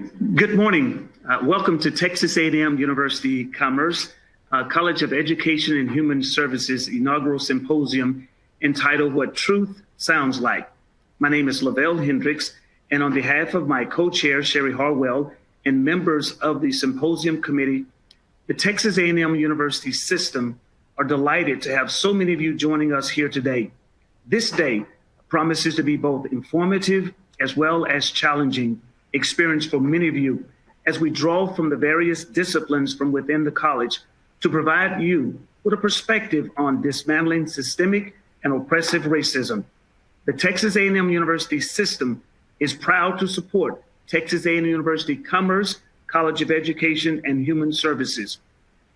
Good morning. Welcome to Texas A&M University-Commerce, College of Education and Human Services inaugural symposium entitled What Truth Sounds Like. My name is Lavelle Hendricks, and on behalf of my co-chair, Sherry Harwell, and members of the symposium committee, the Texas A&M University system are delighted to have so many of you joining us here today. This day promises to be both informative as well as challenging experience for many of you as we draw from the various disciplines from within the college to provide you with a perspective on dismantling systemic and oppressive racism. The Texas A&M University system is proud to support Texas A&M University-Commerce, College of Education and Human Services.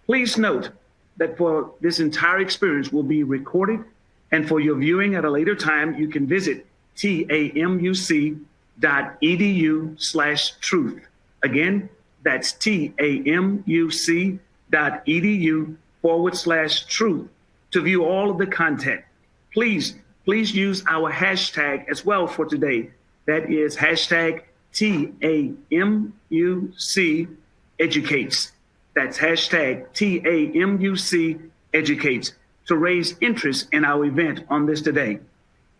Please note that for this entire experience will be recorded, and for your viewing at a later time, you can visit tamuc.edu/truth. Again, that's tamuc.edu/truth to view all of the content. Please use our hashtag as well for today. That is hashtag TAMUCeducates. That's hashtag TAMUCeducates to raise interest in our event on this today.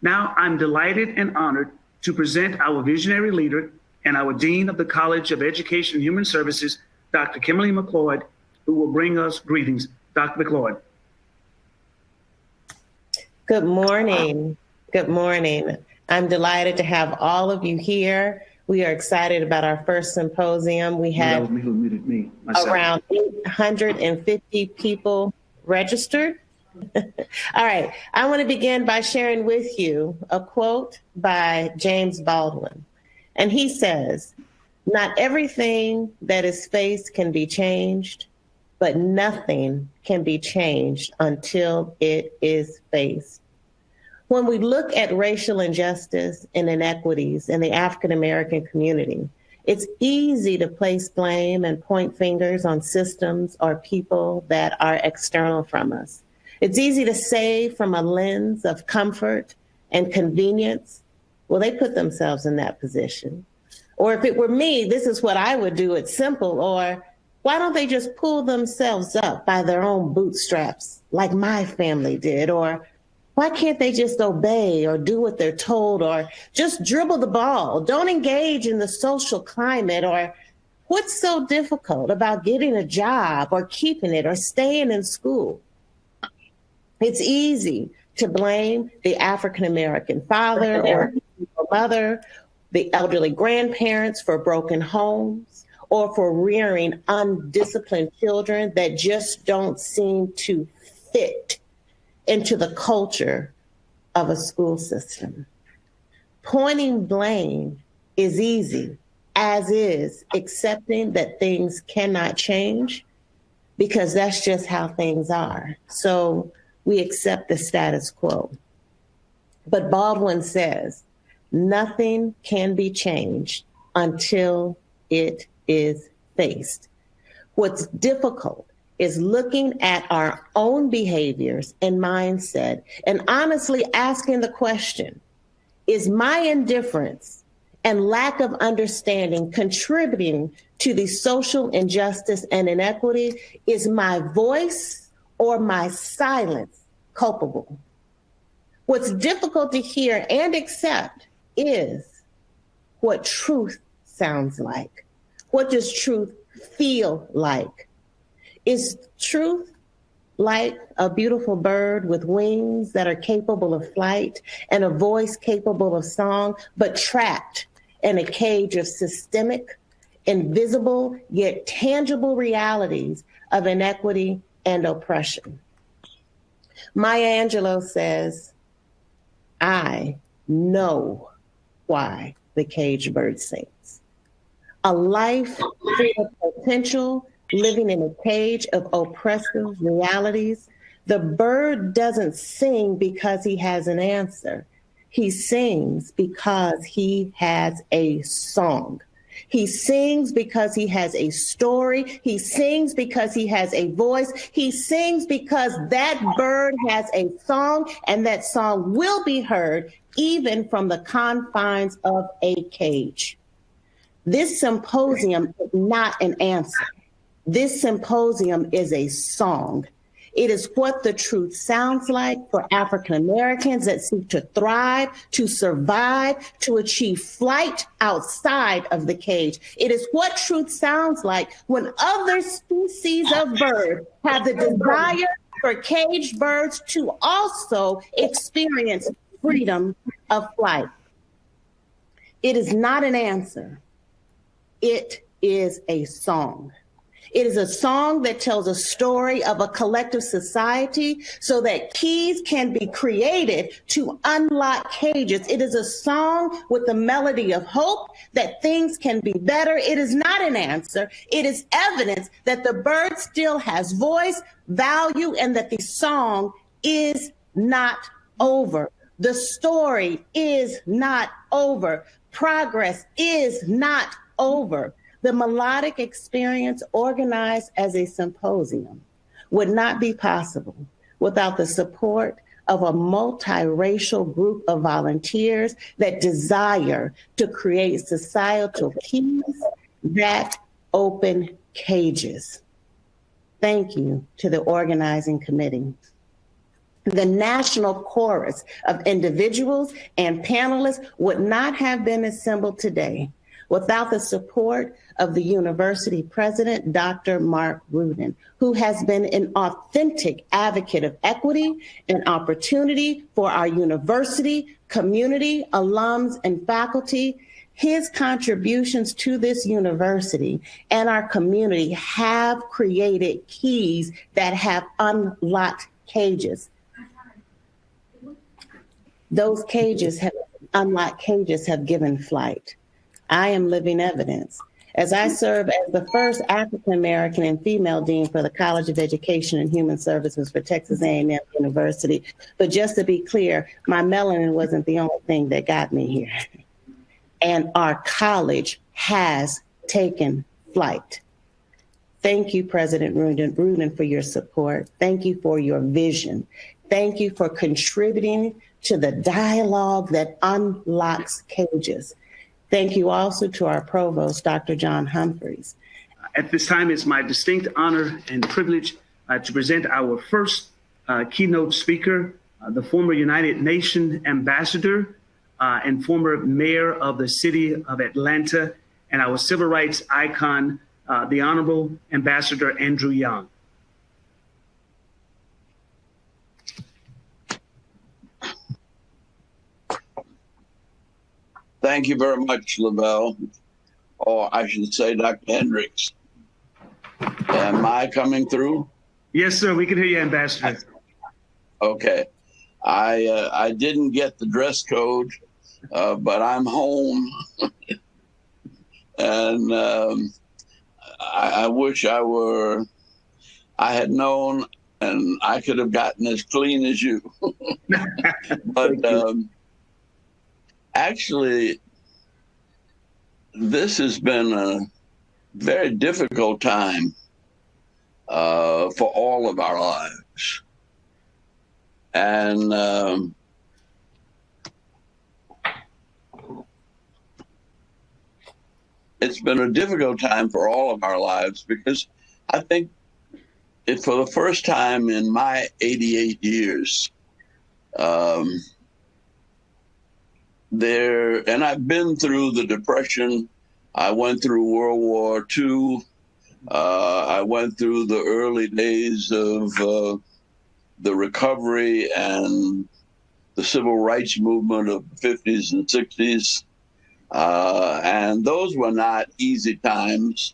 Now, I'm delighted and honored to present our visionary leader and our Dean of the College of Education and Human Services, Dr. Kimberly McLeod, who will bring us greetings. Dr. McLeod. Good morning. Good morning. I'm delighted to have all of you here. We are excited about our first symposium. We had around 850 people registered. All right, I want to begin by sharing with you a quote by James Baldwin. And he says, "Not everything that is faced can be changed, but nothing can be changed until it is faced." When we look at racial injustice and inequities in the African American community, it's easy to place blame and point fingers on systems or people that are external from us. It's easy to say from a lens of comfort and convenience, well, they put themselves in that position. Or if it were me, this is what I would do. It's simple. Or why don't they just pull themselves up by their own bootstraps like my family did? Or why can't they just obey or do what they're told or just dribble the ball? Don't engage in the social climate. Or what's so difficult about getting a job or keeping it or staying in school? It's easy to blame the African-American father or mother, the elderly grandparents for broken homes, or for rearing undisciplined children that just don't seem to fit into the culture of a school system. Pointing blame is easy, as is accepting that things cannot change, because that's just how things are. So we accept the status quo. But Baldwin says, nothing can be changed until it is faced. What's difficult is looking at our own behaviors and mindset and honestly asking the question, is my indifference and lack of understanding contributing to the social injustice and inequity? Is my voice or my silence culpable? What's difficult to hear and accept is what truth sounds like. What does truth feel like? Is truth like a beautiful bird with wings that are capable of flight and a voice capable of song, but trapped in a cage of systemic, invisible, yet tangible realities of inequity and oppression? Maya Angelou says, I know why the caged bird sings. A life free of potential, living in a cage of oppressive realities. The bird doesn't sing because he has an answer. He sings because he has a song. He sings because he has a story. He sings because he has a voice. He sings because that bird has a song, and that song will be heard even from the confines of a cage. This symposium is not an answer. This symposium is a song. It is what the truth sounds like for African Americans that seek to thrive, to survive, to achieve flight outside of the cage. It is what truth sounds like when other species of birds have the desire for caged birds to also experience freedom of flight. It is not an answer. It is a song. It is a song that tells a story of a collective society so that keys can be created to unlock cages. It is a song with the melody of hope that things can be better. It is not an answer. It is evidence that the bird still has voice, value, and that the song is not over. The story is not over. Progress is not over. The melodic experience organized as a symposium would not be possible without the support of a multiracial group of volunteers that desire to create societal keys that open cages. Thank you to the organizing committee. The national chorus of individuals and panelists would not have been assembled today without the support of the university president, Dr. Mark Rudin, who has been an authentic advocate of equity and opportunity for our university, community, alums, and faculty. His contributions to this university and our community have created keys that have unlocked cages. Those cages have unlocked cages have given flight. I am living evidence. As I serve as the first African American and female dean for the College of Education and Human Services for Texas A&M University. But just to be clear, my melanin wasn't the only thing that got me here. And our college has taken flight. Thank you, President Rudin, for your support. Thank you for your vision. Thank you for contributing to the dialogue that unlocks cages. Thank you also to our provost, Dr. John Humphreys. At this time, it's my distinct honor and privilege to present our first keynote speaker, the former United Nations ambassador and former mayor of the city of Atlanta, and our civil rights icon, the Honorable Ambassador Andrew Young. Thank you very much, Lavelle, or I should say Dr. Hendricks. Am I coming through? Yes, sir. We can hear you, Ambassador. Okay. I didn't get the dress code, but I'm home. And I wish I had known and I could have gotten as clean as you. But actually, this has been a very difficult time for all of our lives. And it's been a difficult time for all of our lives because I think for the first time in my 88 years, and I've been through the Depression, I went through World War II, I went through the early days of the recovery and the civil rights movement of the 50s and 60s. And those were not easy times,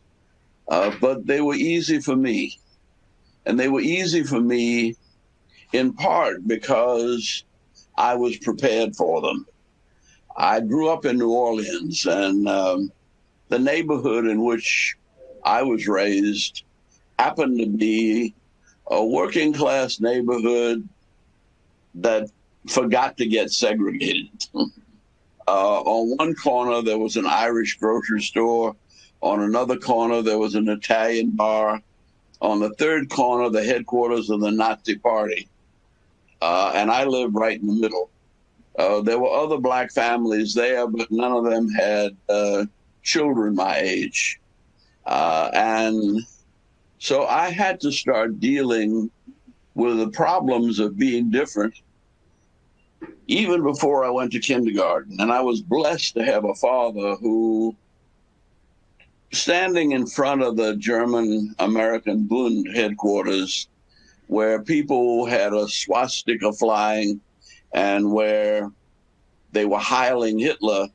but they were easy for me. And they were easy for me in part because I was prepared for them. I grew up in New Orleans, and the neighborhood in which I was raised happened to be a working class neighborhood that forgot to get segregated. On one corner, there was an Irish grocery store. On another corner, there was an Italian bar. On the third corner, the headquarters of the Nazi Party. And I lived right in the middle. There were other Black families there, but none of them had children my age. And so I had to start dealing with the problems of being different even before I went to kindergarten. And I was blessed to have a father who, standing in front of the German-American Bund headquarters, where people had a swastika flying and where they were hailing Hitler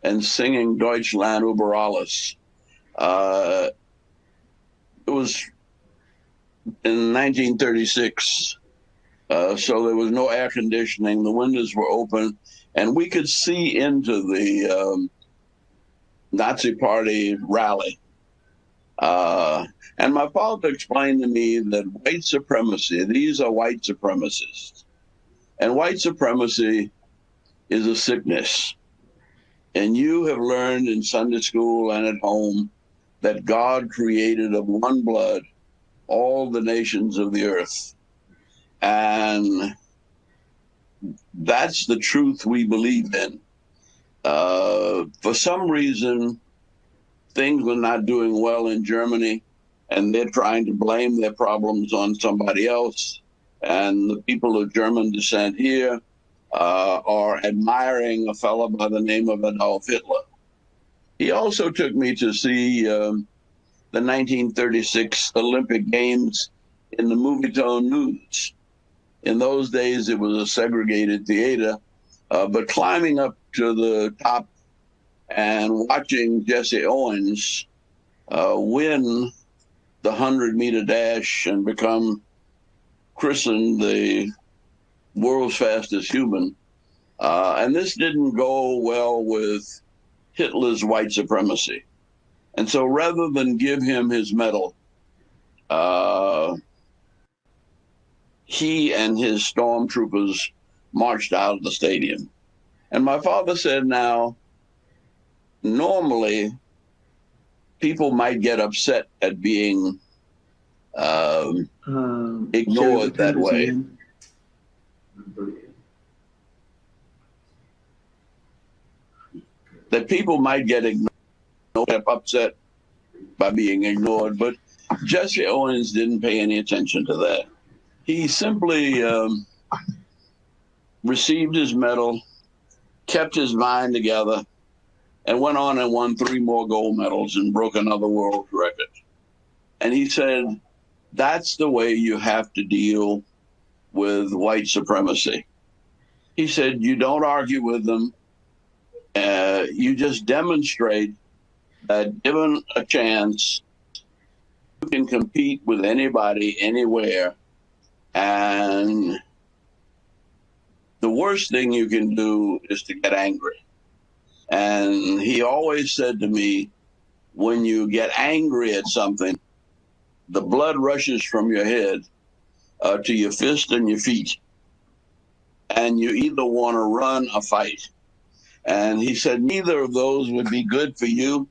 and singing Deutschland über alles. It was in 1936, so there was no air conditioning. The windows were open, and we could see into the Nazi Party rally. And my father explained to me that white supremacy, these are white supremacists. And white supremacy is a sickness. And you have learned in Sunday school and at home that God created of one blood all the nations of the earth. And that's the truth we believe in. For some reason, things were not doing well in Germany, and they're trying to blame their problems on somebody else. And the people of German descent here are admiring a fellow by the name of Adolf Hitler. He also took me to see the 1936 Olympic Games in the Movietone Nudes. In those days, it was a segregated theater, but climbing up to the top and watching Jesse Owens win the 100-meter dash and become christened the world's fastest human. And this didn't go well with Hitler's white supremacy. And so rather than give him his medal, he and his stormtroopers marched out of the stadium. And my father said, now, normally people might get upset at being ignored that way. That people might get upset by being ignored, but Jesse Owens didn't pay any attention to that. He simply received his medal, kept his mind together, and went on and won 3 more gold medals and broke another world record. And he said, that's the way you have to deal with white supremacy. He said, you don't argue with them. You just demonstrate that given a chance, you can compete with anybody, anywhere. And the worst thing you can do is to get angry. And he always said to me, when you get angry at something, the blood rushes from your head to your fist and your feet. And you either want to run or fight. And he said, neither of those would be good for you.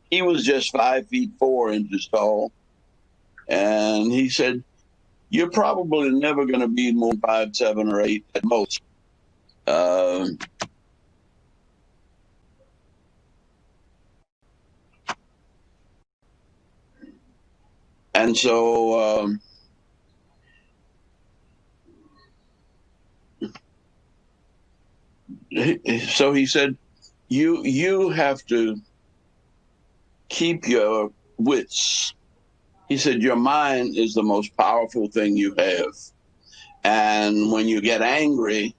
He was just 5 feet 4 inches tall. And he said, you're probably never going to be more than 5, 7, or 8 at most. And so he said, you have to keep your wits. He said, your mind is the most powerful thing you have. And when you get angry,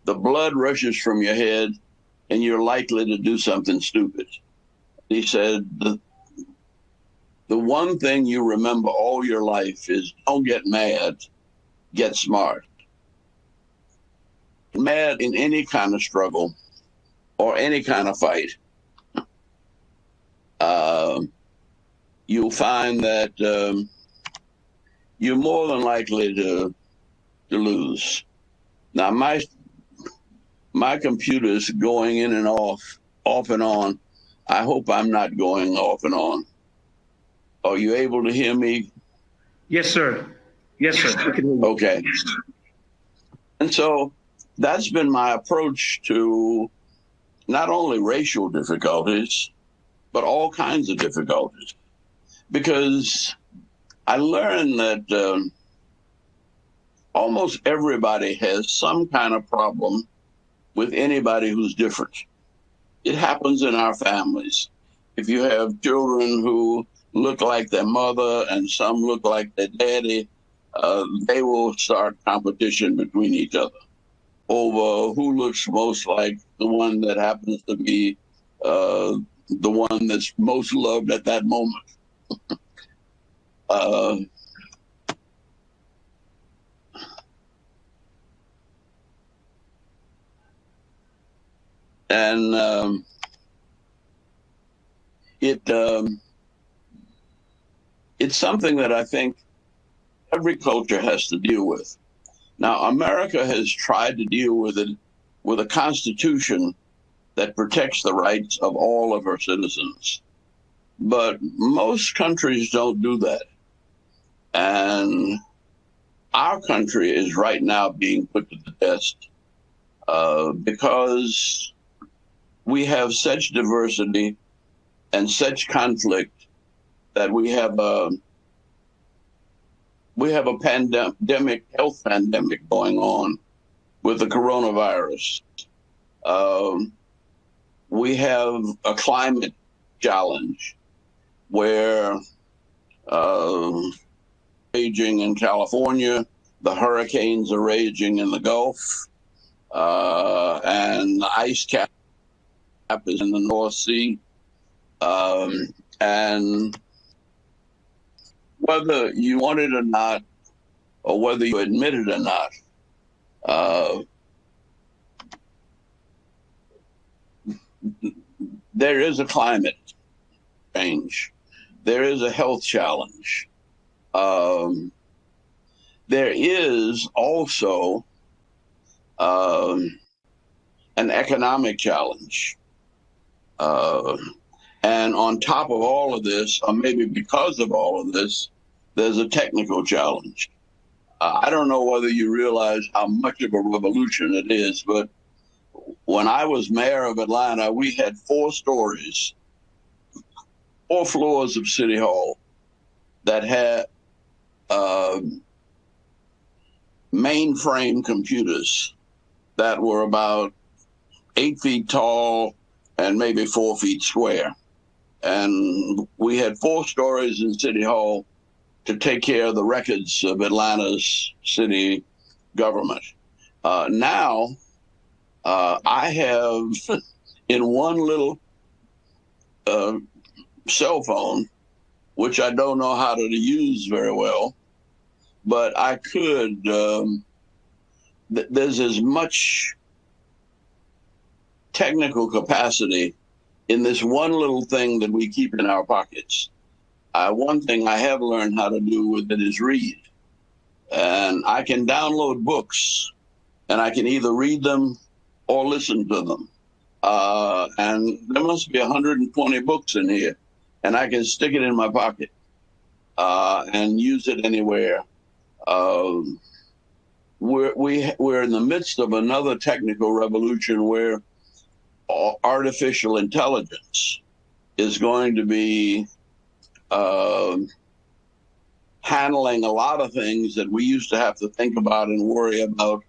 the blood rushes from your head and you're likely to do something stupid. He said, the one thing you remember all your life is don't get mad, get smart. Mad in any kind of struggle or any kind of fight, you'll find that you're more than likely to lose. Now, my computer's going in and off and on. I hope I'm not going off and on. Are you able to hear me? Yes, sir. Yes, sir. Okay. And so that's been my approach to not only racial difficulties, but all kinds of difficulties. Because I learned that almost everybody has some kind of problem with anybody who's different. It happens in our families. If you have children who look like their mother and some look like their daddy, they will start competition between each other over who looks most like the one that happens to be the one that's most loved at that moment. And it's something that I think every culture has to deal with. Now, America has tried to deal with it with a constitution that protects the rights of all of her citizens. But most countries don't do that. And our country is right now being put to the test because we have such diversity and such conflict that we have a pandemic, health pandemic going on with the coronavirus. We have a climate challenge where raging in California, the hurricanes are raging in the Gulf, and the ice cap is in the North Sea. And whether you want it or not, or whether you admit it or not, there is a climate change. There is a health challenge. There is also an economic challenge. And on top of all of this, or maybe because of all of this, there's a technical challenge. I don't know whether you realize how much of a revolution it is, but when I was mayor of Atlanta, we had 4 stories, 4 floors of City Hall that had mainframe computers that were about 8 feet tall and maybe 4 feet square. And we had 4 stories in City Hall to take care of the records of Atlanta's city government. Now, I have in one little cell phone, which I don't know how to use very well, but I could, there's as much technical capacity in this one little thing that we keep in our pockets. One thing I have learned how to do with it is read. And I can download books, and I can either read them or listen to them. And there must be 120 books in here, and I can stick it in my pocket and use it anywhere. We're in the midst of another technical revolution where artificial intelligence is going to be handling a lot of things that we used to have to think about and worry about.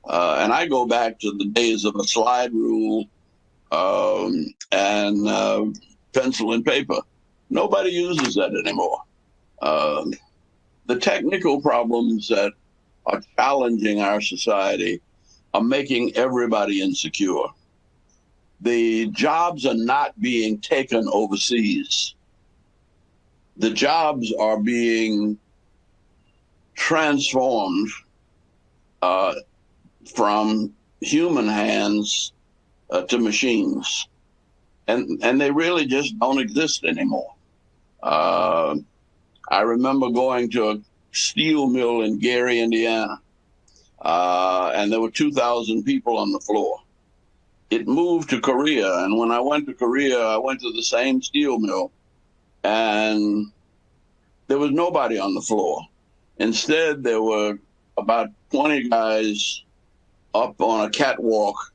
And I go back to the days of a slide rule and pencil and paper. Nobody uses that anymore. The technical problems that are challenging our society are making everybody insecure. The jobs are not being taken overseas. The jobs are being transformed from human hands to machines. And they really just don't exist anymore. I remember going to a steel mill in Gary, Indiana, and there were 2,000 people on the floor. It moved to Korea, and when I went to Korea, I went to the same steel mill, and there was nobody on the floor. Instead, there were about 20 guys up on a catwalk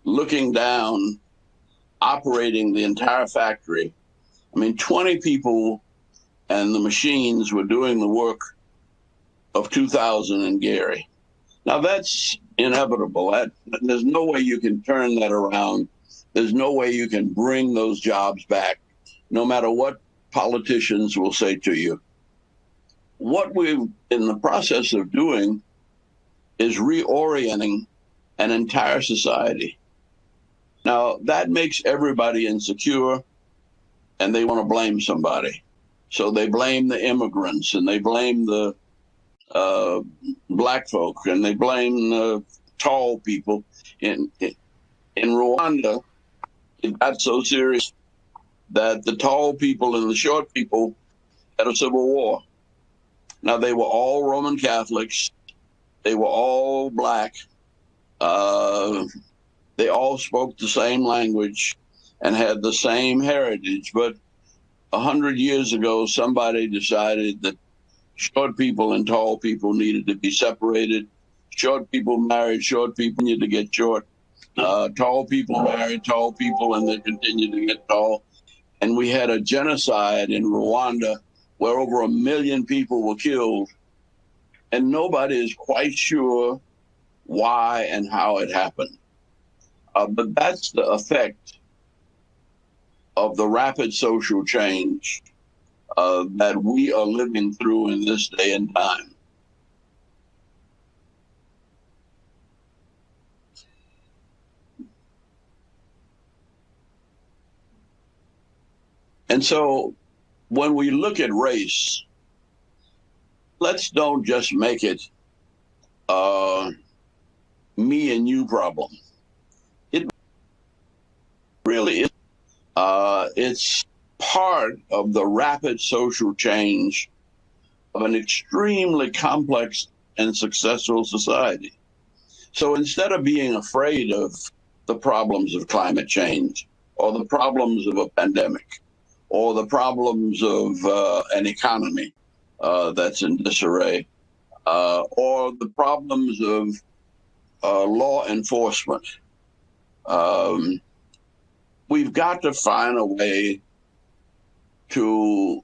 looking down, operating the entire factory, I mean, 20 people and the machines were doing the work of 2,000 in Gary. Now that's inevitable. There's no way you can turn that around. There's no way you can bring those jobs back, no matter what politicians will say to you. What we're in the process of doing is reorienting an entire society. Now, that makes everybody insecure, and they want to blame somebody. So they blame the immigrants, and they blame the black folk, and they blame the tall people. In Rwanda, it got so serious that the tall people and the short people had a civil war. Now, they were all Roman Catholics. They were all black. They all spoke the same language and had the same heritage. But 100 years ago, somebody decided that short people and tall people needed to be separated. Short people married short people, needed to get short. Tall people married tall people, and they continued to get tall. And we had a genocide in Rwanda where over 1 million people were killed. And nobody is quite sure why and how it happened. But that's the effect of the rapid social change that we are living through in this day and time. And so when we look at race, let's don't just make it me and you problem. It really is. It's part of the rapid social change of an extremely complex and successful society. So instead of being afraid of the problems of climate change or the problems of a pandemic or the problems of an economy that's in disarray or the problems of law enforcement, we've got to find a way to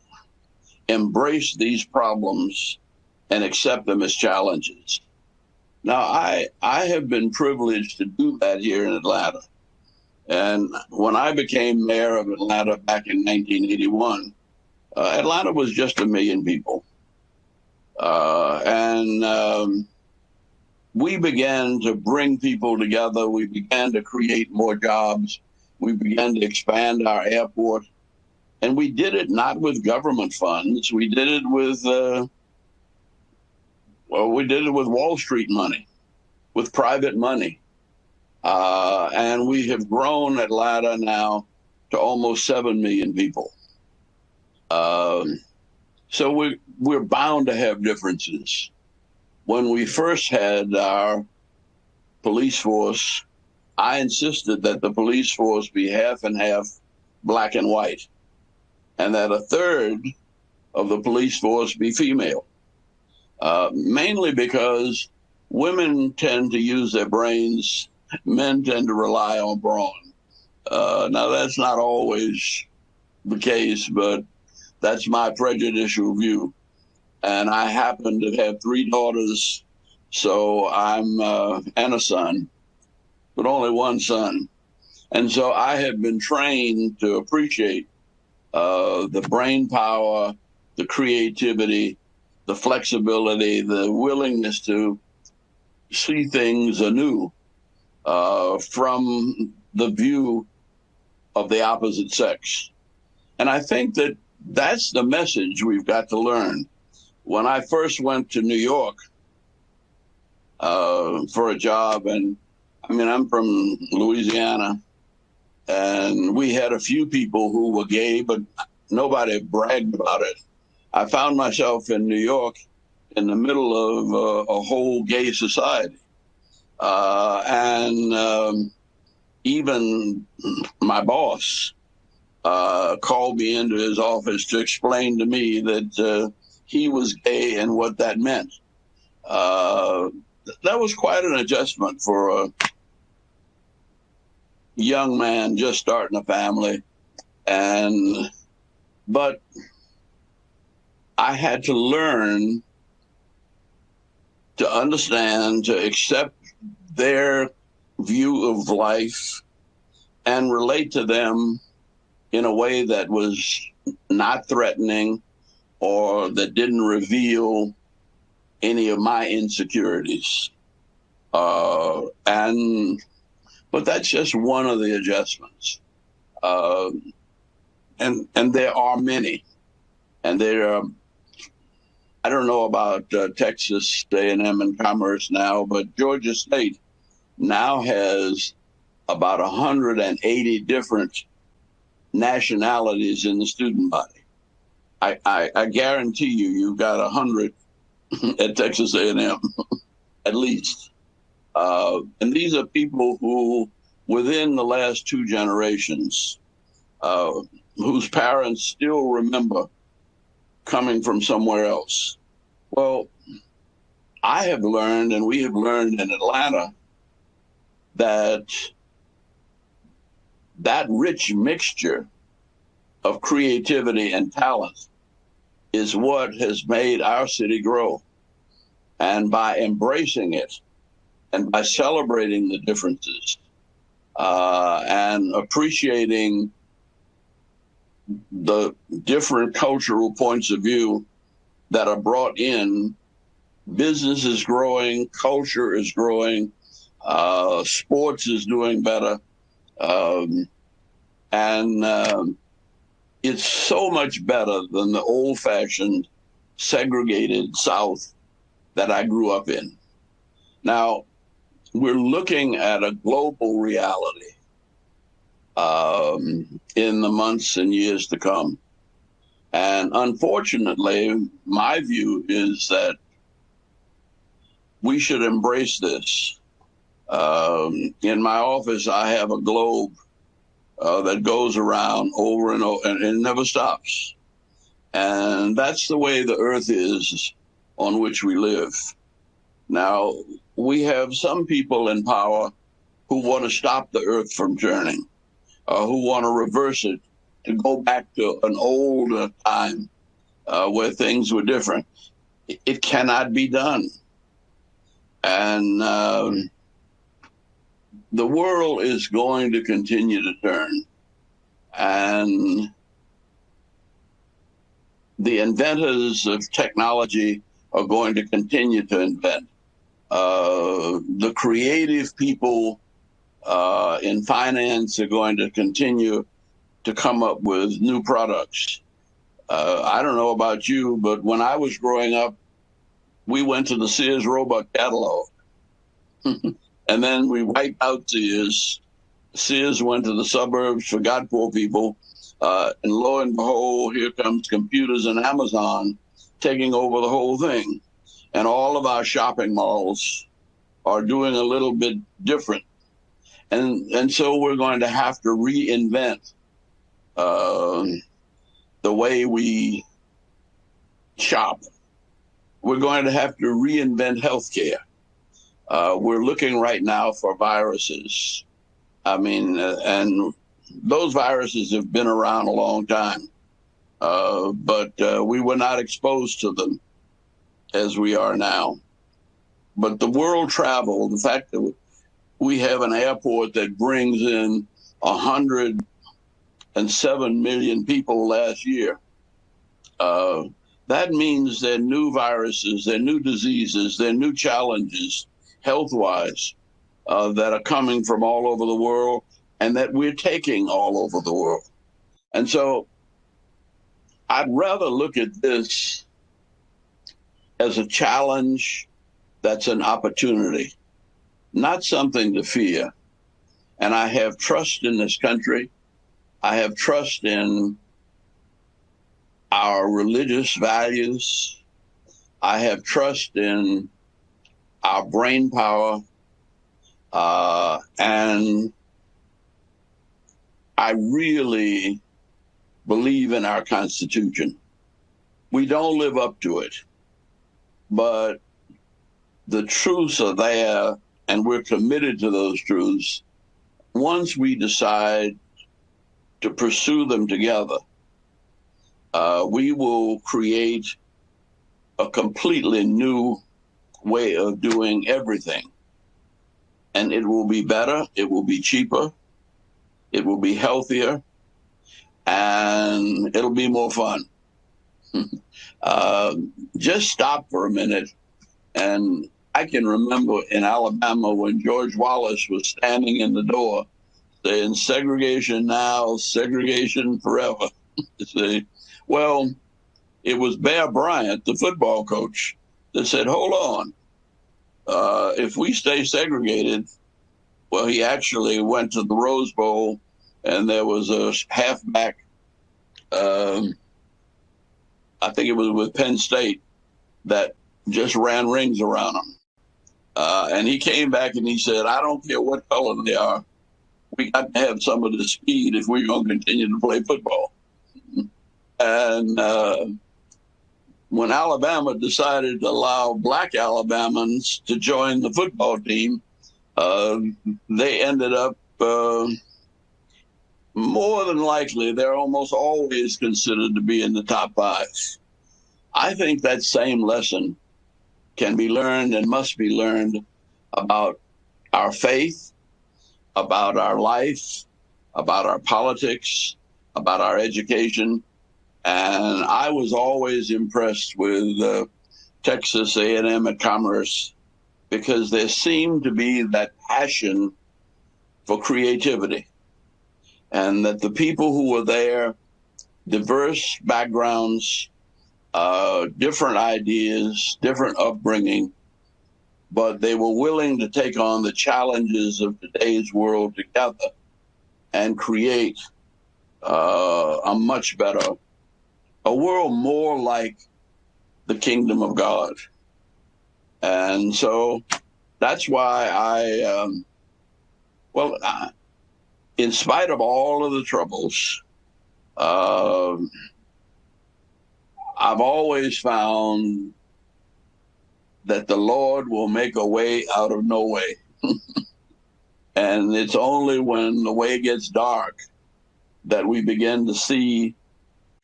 embrace these problems and accept them as challenges. Now, I have been privileged to do that here in Atlanta. And when I became mayor of Atlanta back in 1981, Atlanta was just 1 million people. We began to bring people together. We began to create more jobs. We began to expand our airport. And we did it not with government funds. We did it with, Wall Street money, with private money. And we have grown Atlanta now to almost 7 million people. So we're bound to have differences. When we first had our police force, I insisted that the police force be half and half black and white, and that 1/3 of the police force be female, mainly because women tend to use their brains, men tend to rely on brawn. Now, that's not always the case, but that's my prejudicial view. And I happen to have 3 daughters, so and a son, but only 1 son. And so I have been trained to appreciate the brain power, the creativity, the flexibility, the willingness to see things anew from the view of the opposite sex. And I think that that's the message we've got to learn. When I first went to New York for a job, and I mean, I'm from Louisiana, and we had a few people who were gay, but nobody bragged about it. I found myself in New York in the middle of a whole gay society. Even my boss called me into his office to explain to me that he was gay and what that meant. That was quite an adjustment for a young man just starting a family. And But I had to learn to understand, to accept their view of life and relate to them in a way that was not threatening or that didn't reveal any of my insecurities. But that's just one of the adjustments. And there are many. And there are, I don't know about Texas A&M and Commerce now, but Georgia State now has about 180 different nationalities in the student body. I guarantee you've got 100 at Texas A&M, at least. And these are people who, within the last 2 generations, whose parents still remember coming from somewhere else. Well, I have learned, and we have learned in Atlanta, that rich mixture of creativity and talent is what has made our city grow. And by embracing it and by celebrating the differences and appreciating the different cultural points of view that are brought in, business is growing, culture is growing, sports is doing better. It's so much better than the old-fashioned segregated South that I grew up in. Now, we're looking at a global reality in the months and years to come. And unfortunately, my view is that we should embrace this. In my office, I have a globe that goes around over and over, and it never stops. And that's the way the earth is on which we live. Now, we have some people in power who want to stop the earth from turning, who want to reverse it, to go back to an old time where things were different. It cannot be done. And the world is going to continue to turn. And the inventors of technology are going to continue to invent. The creative people in finance are going to continue to come up with new products. I don't know about you, but when I was growing up, we went to the Sears Roebuck catalog. And then we wiped out Sears. Sears went to the suburbs, forgot poor people. And lo and behold, here comes computers and Amazon taking over the whole thing. And all of our shopping malls are doing a little bit different. And so we're going to have to reinvent the way we shop. We're going to have to reinvent healthcare. We're looking right now for viruses. I mean, and those viruses have been around a long time, but we were not exposed to them as we are now. But the world travel, the fact that we have an airport that brings in 107 million people last year, that means there are new viruses, there are new diseases, there are new challenges health-wise that are coming from all over the world and that we're taking all over the world. And so I'd rather look at this as a challenge that's an opportunity, not something to fear. And I have trust in this country. I have trust in our religious values. I have trust in our brain power. And I really believe in our Constitution. We don't live up to it, but the truths are there, and we're committed to those truths. Once we decide to pursue them together, we will create a completely new way of doing everything. And it will be better, it will be cheaper, it will be healthier, and it'll be more fun. Just stop for a minute. And I can remember in Alabama when George Wallace was standing in the door saying, segregation now, segregation forever. See? Well, it was Bear Bryant, the football coach, that said, hold on. If we stay segregated, well, he actually went to the Rose Bowl and there was a halfback, I think it was with Penn State, that just ran rings around him. And he came back and he said, I don't care what color they are. We got to have some of the speed if we're going to continue to play football. And when Alabama decided to allow black Alabamans to join the football team, they ended up, more than likely, they're almost always considered to be in the top 5. I think that same lesson can be learned and must be learned about our faith, about our life, about our politics, about our education. And I was always impressed with Texas A&M at Commerce because there seemed to be that passion for creativity, and that the people who were there, diverse backgrounds, different ideas, different upbringing, but they were willing to take on the challenges of today's world together and create a much better, a world more like the kingdom of God. And so that's why in spite of all of the troubles, I've always found that the Lord will make a way out of no way. And it's only when the way gets dark that we begin to see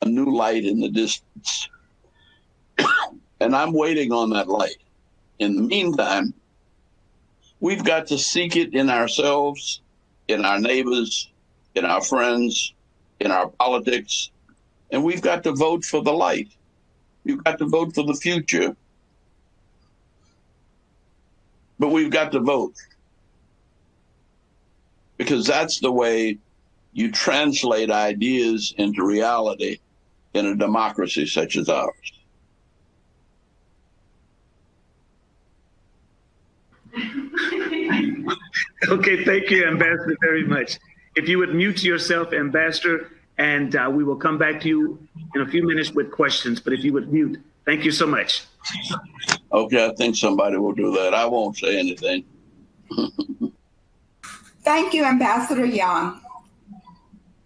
a new light in the distance. And I'm waiting on that light. In the meantime, we've got to seek it in ourselves, in our neighbors, in our friends, in our politics, and we've got to vote for the light. We've got to vote for the future. But we've got to vote, because that's the way you translate ideas into reality in a democracy such as ours. Okay, thank you, Ambassador, very much. If you would mute yourself, Ambassador, and we will come back to you in a few minutes with questions, but if you would mute. Thank you so much. Okay, I think somebody will do that. I won't say anything. Thank you, Ambassador Young.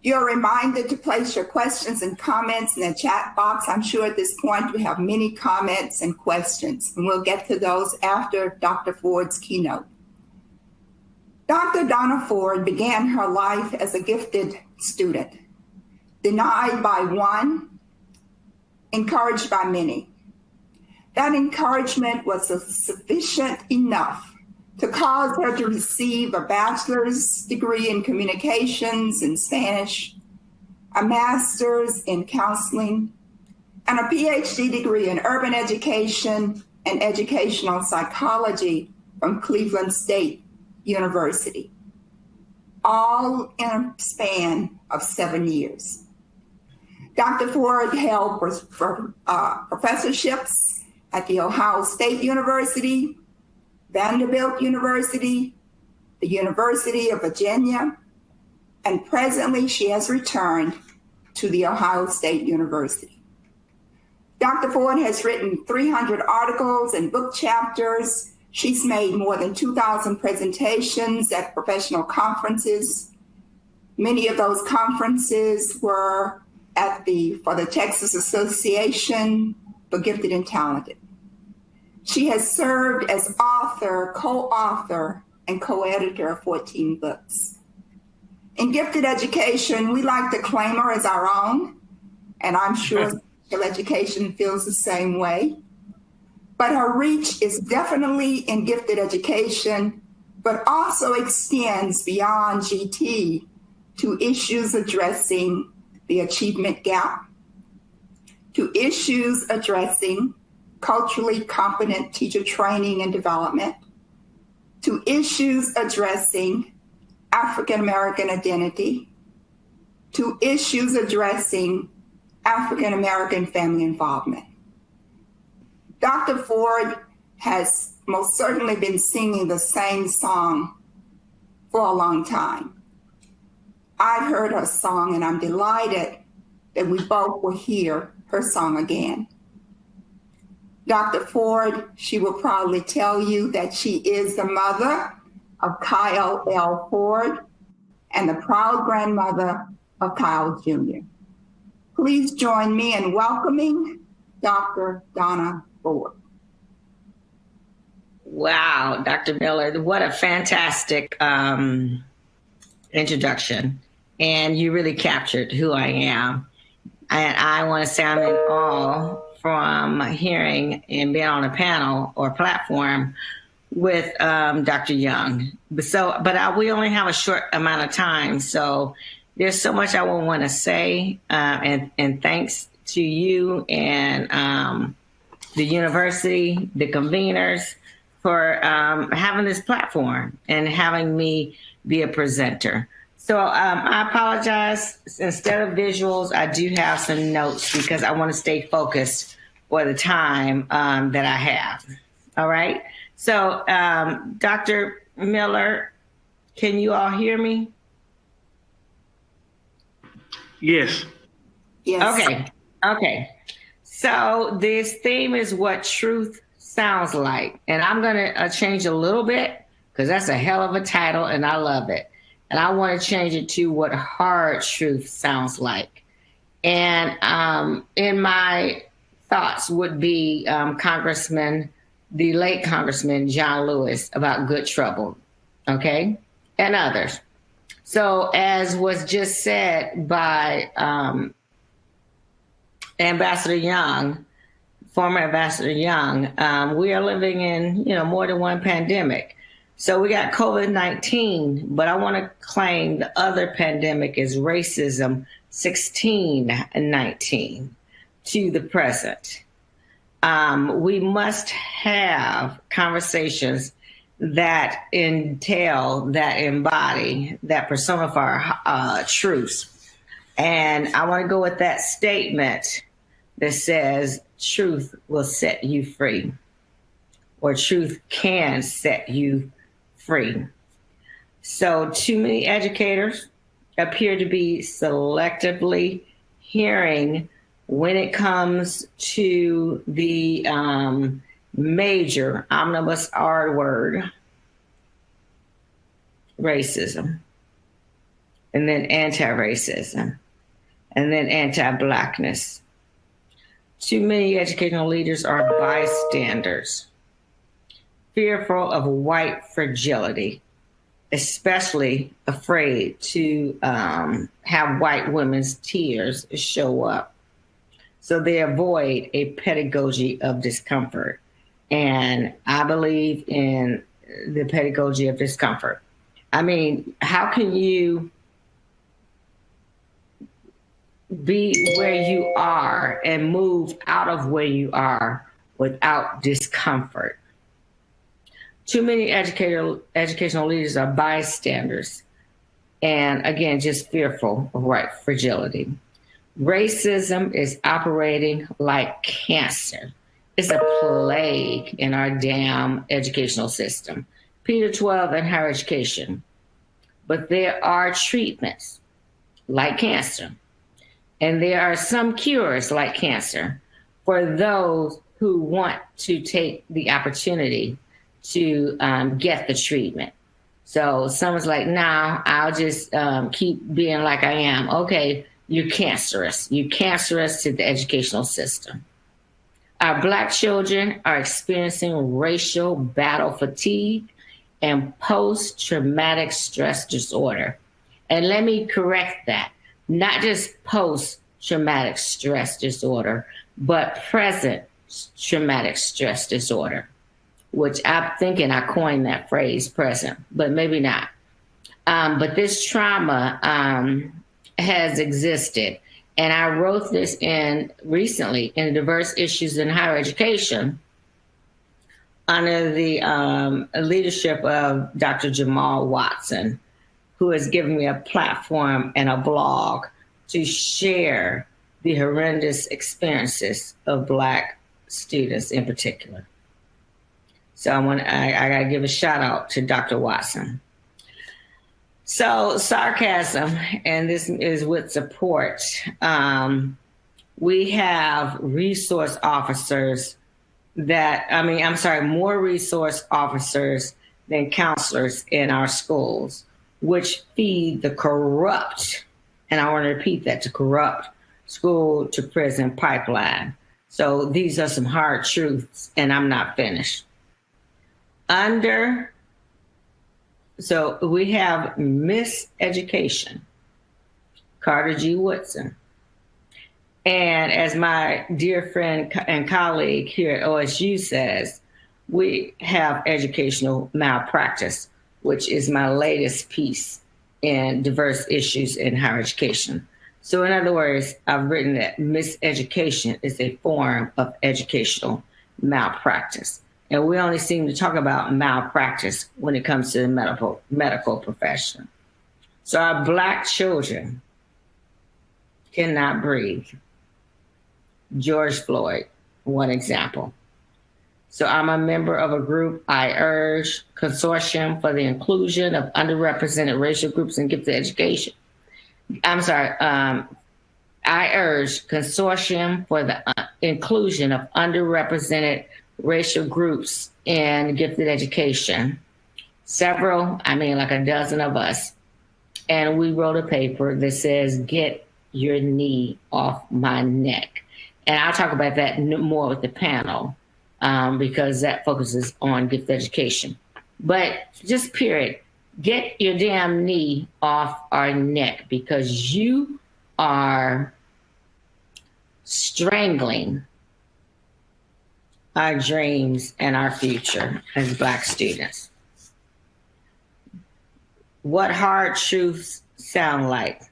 You're reminded to place your questions and comments in the chat box. I'm sure at this point we have many comments and questions, and we'll get to those after Dr. Ford's keynote. Dr. Donna Ford began her life as a gifted student, denied by one, encouraged by many. That encouragement was sufficient enough to cause her to receive a bachelor's degree in communications in Spanish, a master's in counseling, and a PhD degree in urban education and educational psychology from Cleveland State University, all in a span of 7 years. Dr. Ford held professorships at the Ohio State University, Vanderbilt University, the University of Virginia, and presently she has returned to the Ohio State University. Dr. Ford has written 300 articles and book chapters. She's made more than 2,000 presentations at professional conferences. Many of those conferences were for the Texas Association for Gifted and Talented. She has served as author, co-author, and co-editor of 14 books. In gifted education, we like to claim her as our own. and I'm sure special education feels the same way. But her reach is definitely in gifted education, but also extends beyond GT to issues addressing the achievement gap, to issues addressing culturally competent teacher training and development, to issues addressing African American identity, to issues addressing African American family involvement. Dr. Ford has most certainly been singing the same song for a long time. I've heard her song, and I'm delighted that we both will hear her song again. Dr. Ford, she will probably tell you that she is the mother of Kyle L. Ford and the proud grandmother of Kyle Jr. Please join me in welcoming Dr. Donna Ford. Wow, Dr. Miller, what a fantastic introduction. And you really captured who I am. And I want to say I'm in awe from hearing and being on a panel or platform with Dr. Young. But we only have a short amount of time. So there's so much I will want to say. And thanks to you and the university, the conveners, for having this platform and having me be a presenter. So I apologize. Instead of visuals, I do have some notes because I want to stay focused for the time that I have. All right. So Dr. Miller, can you all hear me? Yes. Yes. Okay. So this theme is what truth sounds like. And I'm going to change a little bit because that's a hell of a title and I love it. And I want to change it to what hard truth sounds like. And in my thoughts would be the late Congressman John Lewis about good trouble, okay, and others. So as was just said by Ambassador Young, former Ambassador Young, we are living in, more than one pandemic. So we got COVID-19, but I want to claim the other pandemic is racism 1619 to the present. We must have conversations that entail, that embody, that personify truths. And I want to go with that statement that says truth will set you free, or truth can set you free. So too many educators appear to be selectively hearing when it comes to the major omnibus R word, racism, and then anti-racism, and then anti-Blackness. Too many educational leaders are bystanders, fearful of white fragility, especially afraid to have white women's tears show up. So they avoid a pedagogy of discomfort. And I believe in the pedagogy of discomfort. I mean, how can you be where you are and move out of where you are without discomfort? Too many educational leaders are bystanders and, again, just fearful of white fragility. Racism is operating like cancer. It's a plague in our damn educational system, P 12 and higher education. But there are treatments like cancer, and there are some cures like cancer for those who want to take the opportunity to get the treatment. So someone's like, nah, I'll just keep being like I am. Okay, you're cancerous. You're cancerous to the educational system. Our Black children are experiencing racial battle fatigue and post-traumatic stress disorder. And let me correct that, not just post, traumatic stress disorder, but present traumatic stress disorder, which I'm thinking I coined that phrase, present, but maybe not. But this trauma has existed. And I wrote this in recently in Diverse Issues in Higher Education under the leadership of Dr. Jamal Watson, who has given me a platform and a blog to share the horrendous experiences of Black students in particular. So I gotta give a shout out to Dr. Watson. So sarcasm, and this is with support. We have resource officers more resource officers than counselors in our schools, which feed the corrupt, and I want to repeat that, to corrupt school to prison pipeline. So these are some hard truths, and I'm not finished. So we have miseducation, Carter G. Woodson. And as my dear friend and colleague here at OSU says, we have educational malpractice, which is my latest piece in Diverse Issues in Higher Education. So in other words, I've written that miseducation is a form of educational malpractice. And we only seem to talk about malpractice when it comes to the medical profession. So our Black children cannot breathe. George Floyd, one example. So I'm a member of a group, I Urge Consortium for the Inclusion of Underrepresented Racial Groups in Gifted Education. I Urge Consortium for the Inclusion of Underrepresented Racial Groups in Gifted Education. Like a dozen of us. And we wrote a paper that says, get your knee off my neck. And I'll talk about that more with the panel because that focuses on gifted education. But just period, get your damn knee off our neck because you are strangling our dreams and our future as Black students. What hard truths sound like?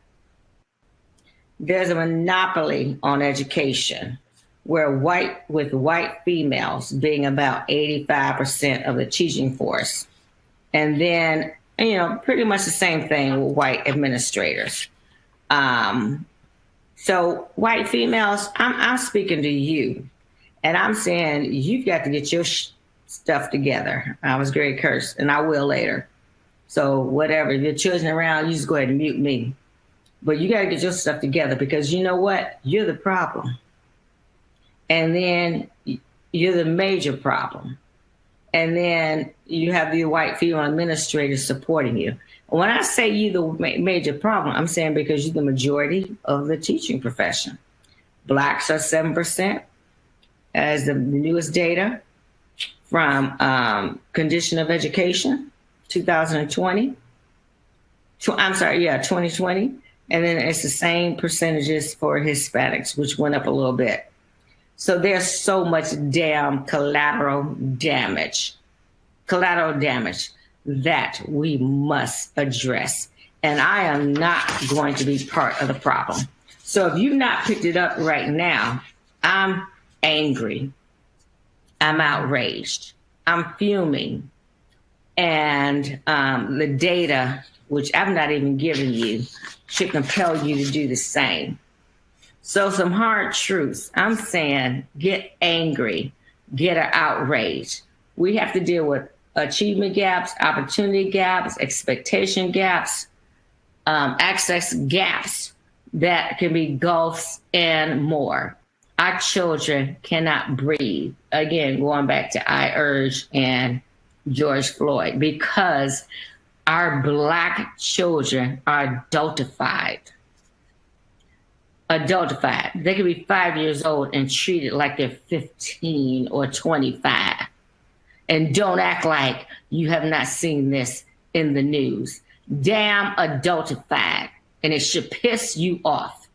There's a monopoly on education where white females being about 85% of the teaching force. And then, pretty much the same thing with white administrators. So white females, I'm speaking to you and I'm saying, you've got to get your stuff together. I was very cursed and I will later. So whatever, if your children around, you just go ahead and mute me. But you got to get your stuff together because you know what? You're the problem. And then you're the major problem. And then you have the white female administrators supporting you. When I say you the major problem, I'm saying because you're the majority of the teaching profession. Blacks are 7% as the newest data from Condition of Education, 2020. 2020. And then it's the same percentages for Hispanics, which went up a little bit. So there's so much damn collateral damage that we must address. And I am not going to be part of the problem. So if you've not picked it up right now, I'm angry. I'm outraged. I'm fuming. And the data, which I'm not even giving you, should compel you to do the same. So some hard truths. I'm saying get angry, get outraged. We have to deal with achievement gaps, opportunity gaps, expectation gaps, access gaps that can be gulfs and more. Our children cannot breathe. Again, going back to I Urge and George Floyd, because our Black children are adultified. They can be 5 years old and treated like they're 15 or 25. And don't act like you have not seen this in the news. Damn adultified. And it should piss you off.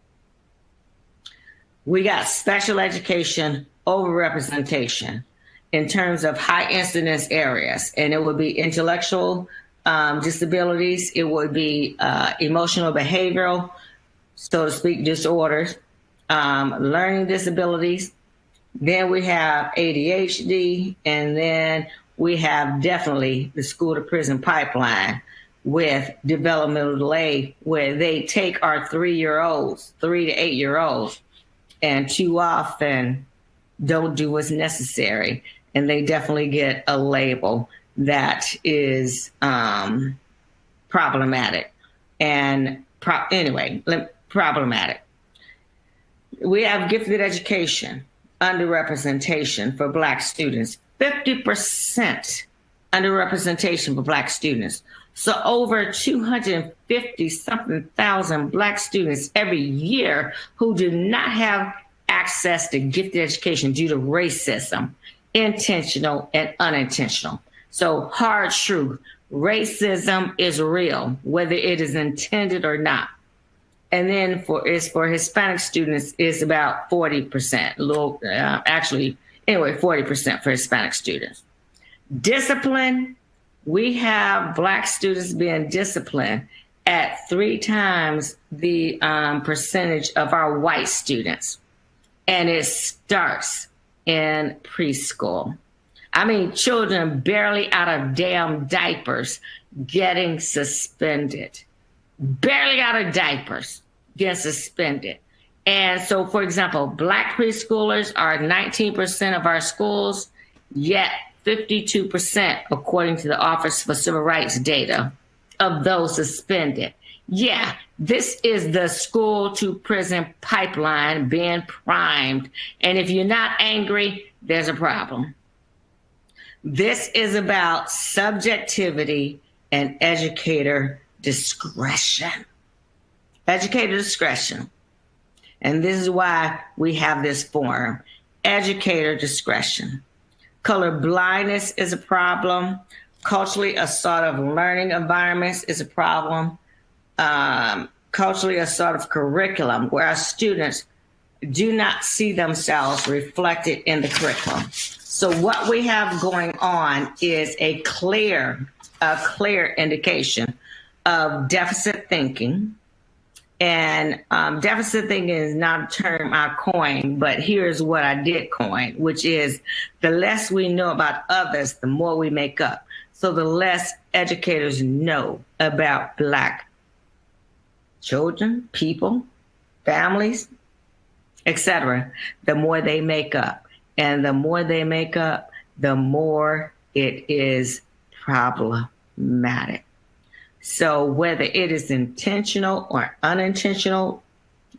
We got special education overrepresentation in terms of high incidence areas. And it would be intellectual disabilities. It would be emotional behavioral, so to speak, disorders, learning disabilities. Then we have ADHD, and then we have definitely the school to prison pipeline with developmental delay, where they take our 3-year-olds, 3 to 8-year-olds, and too often don't do what's necessary. And they definitely get a label that is problematic. And problematic. We have gifted education underrepresentation for Black students, 50% underrepresentation for Black students. So over 250 something thousand Black students every year who do not have access to gifted education due to racism, intentional and unintentional. So hard truth, racism is real, whether it is intended or not. And then for Hispanic students, it's about 40%, 40% for Hispanic students. Discipline, we have Black students being disciplined at 3 times the percentage of our white students. And it starts in preschool. I mean, children barely out of damn diapers getting suspended. Barely out of diapers getting suspended. And so, for example, Black preschoolers are 19% of our schools, yet 52%, according to the Office for Civil Rights data, of those suspended. Yeah, this is the school to prison pipeline being primed. And if you're not angry, there's a problem. This is about subjectivity and educator discretion. Educator discretion. And this is why we have this forum. Educator discretion. Color blindness is a problem. Culturally assorted learning environments is a problem. Culturally assorted curriculum, where our students do not see themselves reflected in the curriculum. So what we have going on is a clear indication of deficit thinking. And deficit thinking is not a term I coined, but here's what I did coin, which is the less we know about others, the more we make up. So the less educators know about Black children, people, families, etc., the more they make up. And the more they make up, the more it is problematic. So whether it is intentional or unintentional,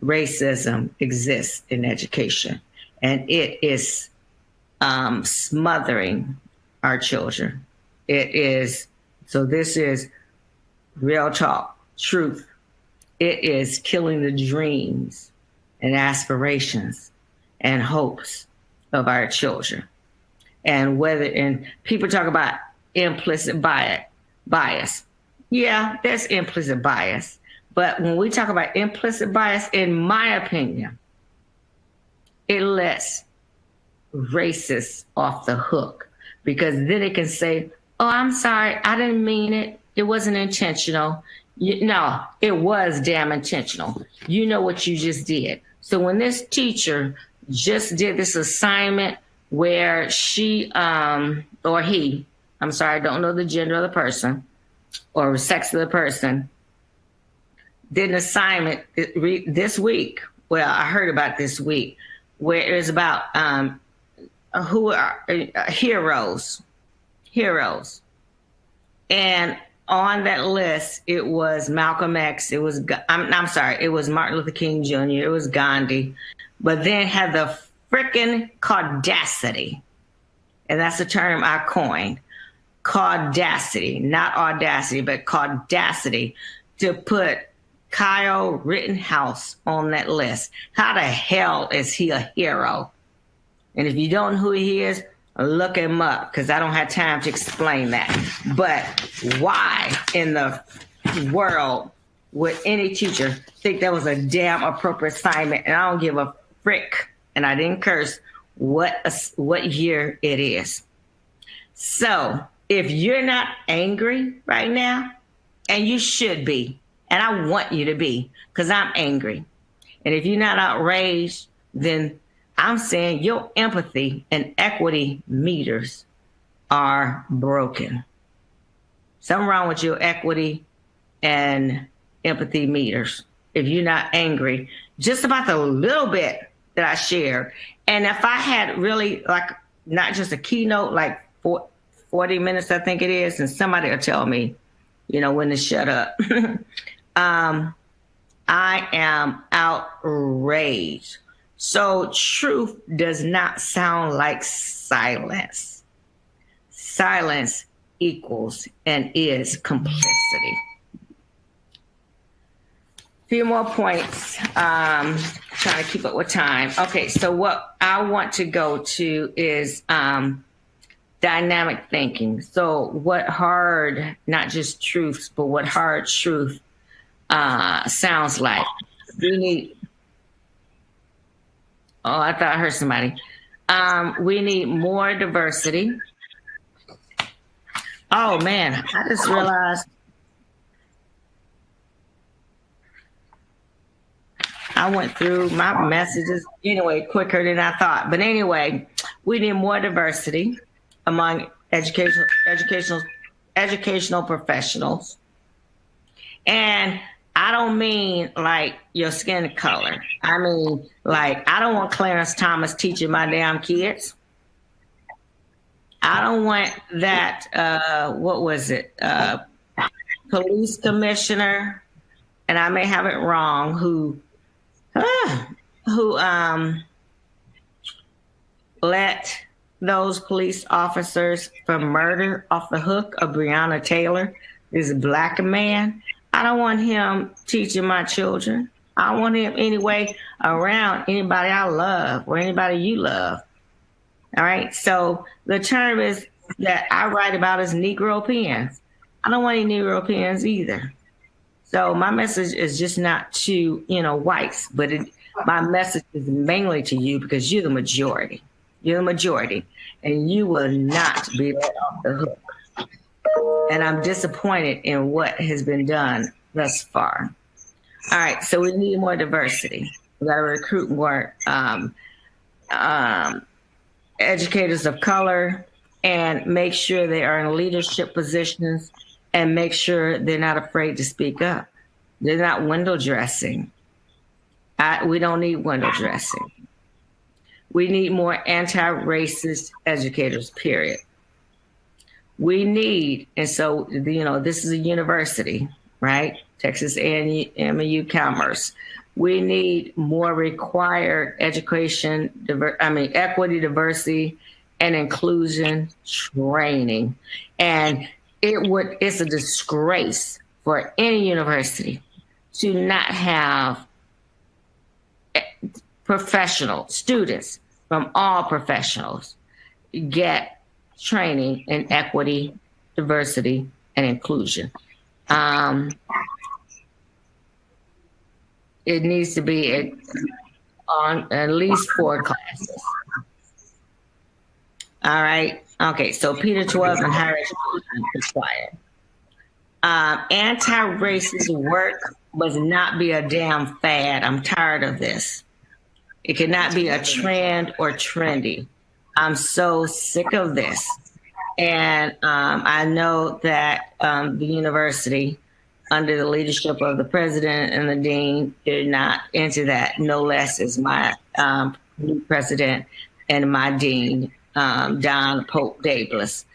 racism exists in education, and it is smothering our children. It is, so this is real talk, truth. It is killing the dreams and aspirations and hopes of our children. And people talk about implicit bias. Yeah, there's implicit bias. But when we talk about implicit bias, in my opinion, it lets racists off the hook, because then it can say, oh, I'm sorry, I didn't mean it. It wasn't intentional. No, it was damn intentional. You know what you just did. So when this teacher just did this assignment where she or he, I'm sorry, I don't know the gender of the person or sex of the person, did an assignment this week. Well, I heard about this week, where it was about who are heroes. And on that list, it was Malcolm X. It was, I'm sorry, it was Martin Luther King Jr. It was Gandhi, but then had the frickin' caudacity, and that's a term I coined, caudacity, not audacity, but caudacity, to put Kyle Rittenhouse on that list. How the hell is he a hero? And if you don't know who he is, look him up, because I don't have time to explain that. But why in the world would any teacher think that was a damn appropriate assignment? And I don't give a frick, and I didn't curse, what year it is. So if you're not angry right now, and you should be, and I want you to be, because I'm angry. And if you're not outraged, then I'm saying your empathy and equity meters are broken. Something wrong with your equity and empathy meters. If you're not angry, just about the little bit that I shared. And if I had really, like, not just a keynote, like 40 minutes, I think it is, and somebody will tell me, when to shut up. I am outraged. So truth does not sound like silence. Silence equals and is complicity. Few more points. Trying to keep up with time. Okay, so what I want to go to is dynamic thinking. So what hard, not just truths, but what hard truth sounds like. We need, I thought I heard somebody. We need more diversity. Oh man, I just realized I went through my messages anyway quicker than I thought. But anyway, we need more diversity among educational professionals. And I don't mean like your skin color. I mean, like, I don't want Clarence Thomas teaching my damn kids. I don't want that, police commissioner, and I may have it wrong, who let those police officers from murder off the hook of Breonna Taylor, this black man. I don't want him teaching my children. I don't want him anyway around anybody I love or anybody you love. All right. So the term is that I write about is Negro pens. I don't want any Negro pens either. So my message is just not to, whites, but my message is mainly to you because you're the majority. You're the majority, and you will not be let off the hook. And I'm disappointed in what has been done thus far. All right, so we need more diversity. We got to recruit more educators of color and make sure they are in leadership positions and make sure they're not afraid to speak up. They're not window dressing. We don't need window dressing. We need more anti-racist educators, period. We need, and so, this is a university, right? Texas A&M University-Commerce. We need more required education, equity, diversity, and inclusion training. And it's a disgrace for any university to not have students from all professionals get training in equity, diversity, and inclusion. It needs to be on at least 4 classes. All right. Okay. So Peter 12 and higher education required. Anti-racist work must not be a damn fad. I'm tired of this. It cannot be a trend or trendy. I'm so sick of this. And I know that the university, under the leadership of the president and the dean, they're not into that. No less is my new president and my dean, Don Pope Davis.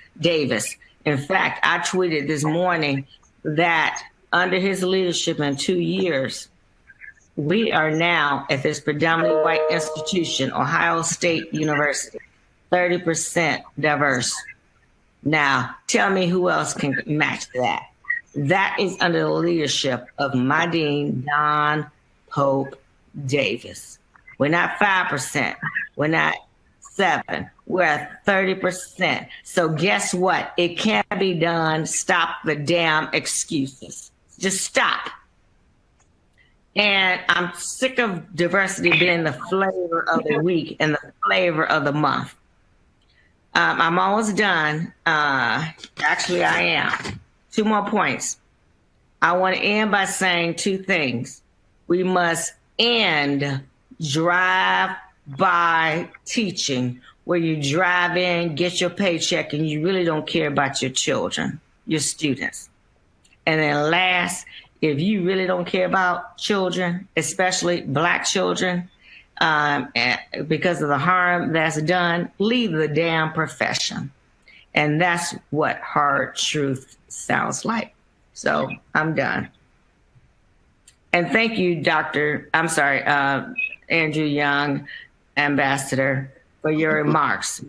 In fact, I tweeted this morning that under his leadership in 2 years, we are now at this predominantly white institution, Ohio State University, 30% diverse. Now, tell me who else can match that. That is under the leadership of my dean, Don Pope Davis. We're not 5%. We're not 7%. We're at 30%. So guess what? It can be done. Stop the damn excuses. Just stop. And I'm sick of diversity being the flavor of the week and the flavor of the month. I'm almost done. Actually, I am. 2 more points. I want to end by saying 2 things. We must end drive-by teaching, where you drive in, get your paycheck, and you really don't care about your children, your students. And then last, if you really don't care about children, especially Black children, because of the harm that's done, leave the damn profession. And that's what hard truth sounds like. So I'm done. And thank you, Andrew Young, Ambassador, for your remarks.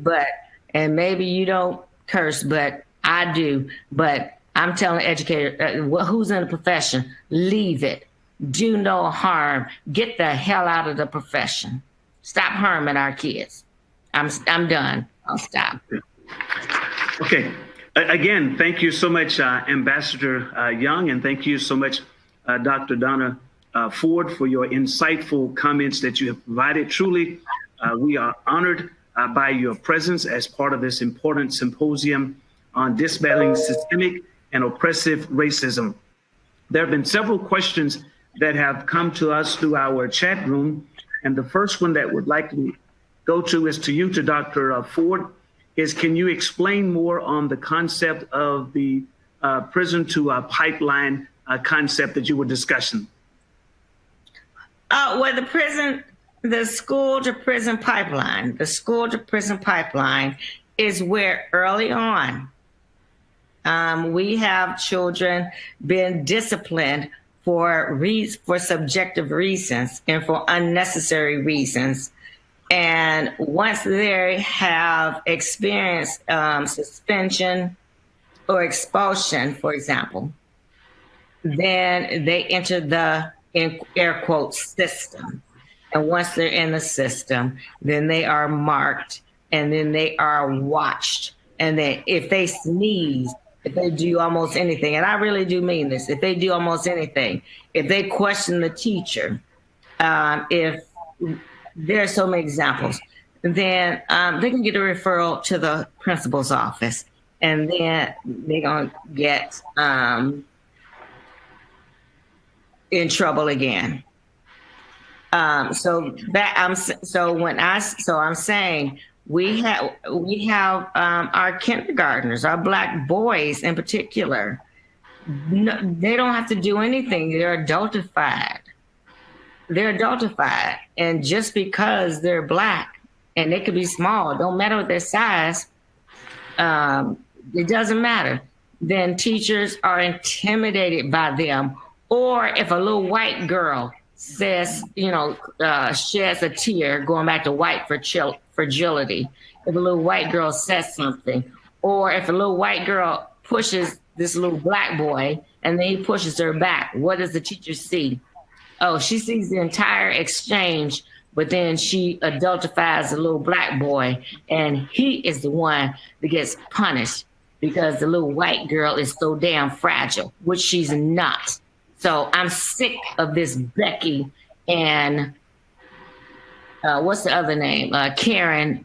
And maybe you don't curse, but I do. But I'm telling educators, who's in the profession, leave it. Do no harm. Get the hell out of the profession. Stop harming our kids. I'm done. I'll stop. Okay. Again, thank you so much, Ambassador Young, and thank you so much, Dr. Donna Ford, for your insightful comments that you have provided. Truly, we are honored by your presence as part of this important symposium on dismantling systemic and oppressive racism. There have been several questions that have come to us through our chat room. And the first one that would like to go to is to you, to Dr. Ford, is can you explain more on the concept of the prison to pipeline concept that you were discussing? Well, the school to prison pipeline, is where early on we have children being disciplined for subjective reasons and for unnecessary reasons. And once they have experienced suspension or expulsion, for example, then they enter the, in air quotes, system. And once they're in the system, then they are marked and then they are watched. And then if they sneeze, if they do almost anything, and I really do mean this, if they do almost anything, if they question the teacher, if there are so many examples, then they can get a referral to the principal's office, and then they're going to get in trouble again. I'm saying we have our kindergartners, our Black boys in particular. No, they don't have to do anything. They're adultified. And just because they're Black and they could be small, don't matter what their size, it doesn't matter. Then teachers are intimidated by them. Or if a little white girl says, sheds a tear, going back to white fragility, if a little white girl says something, or if a little white girl pushes this little Black boy and then he pushes her back, what does the teacher see? Oh, she sees the entire exchange, but then she adultifies the little Black boy, and he is the one that gets punished because the little white girl is so damn fragile, which she's not. So I'm sick of this Becky and what's the other name? Karen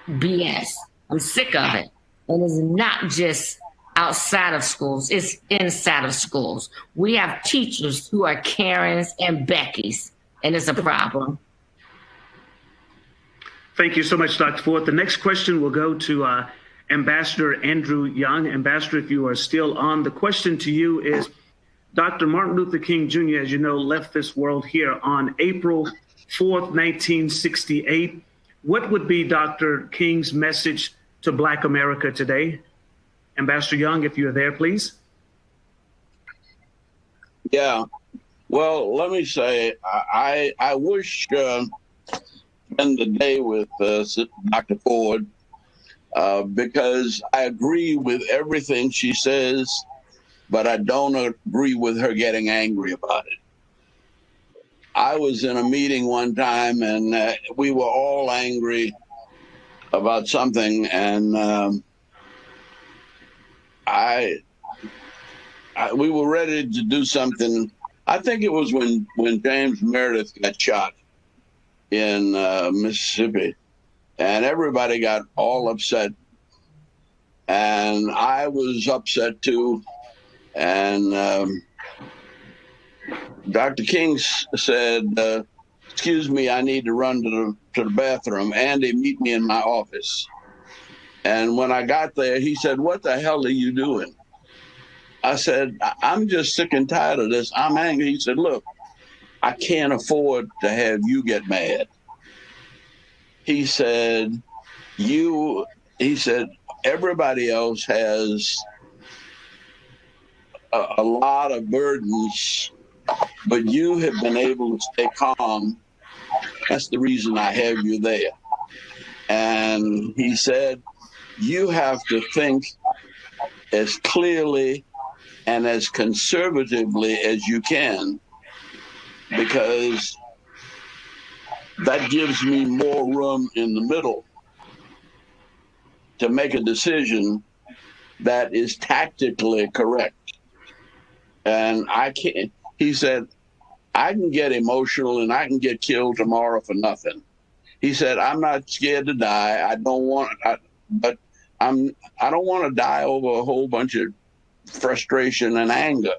BS. I'm sick of it. And it's not just outside of schools, it's inside of schools. We have teachers who are Karens and Beckys, and it's a problem. Thank you so much, Dr. Ford. The next question will go to Ambassador Andrew Young. Ambassador, if you are still on, the question to you is, Dr. Martin Luther King Jr., as you know, left this world here on April 4th, 1968. What would be Dr. King's message to Black America today? Ambassador Young, if you're there, please. Yeah. Well, let me say, I wish to spend the day with Dr. Ford because I agree with everything she says, but I don't agree with her getting angry about it. I was in a meeting one time and we were all angry about something, and we were ready to do something I think it was when James Meredith got shot in Mississippi, and everybody got all upset, and I was upset too. And Dr. King said, "Excuse me, I need to run to the bathroom. Andy, meet me in my office." And when I got there, he said, "What the hell are you doing?" I said, "I'm just sick and tired of this. I'm angry." He said, "Look, I can't afford to have you get mad." He said, "Everybody else has a lot of burdens, but you have been able to stay calm. That's the reason I have you there." And he said, "You have to think as clearly and as conservatively as you can, because that gives me more room in the middle to make a decision that is tactically correct." And he said, "I can get emotional and I can get killed tomorrow for nothing." He said, "I'm not scared to die. I don't want to die over a whole bunch of frustration and anger.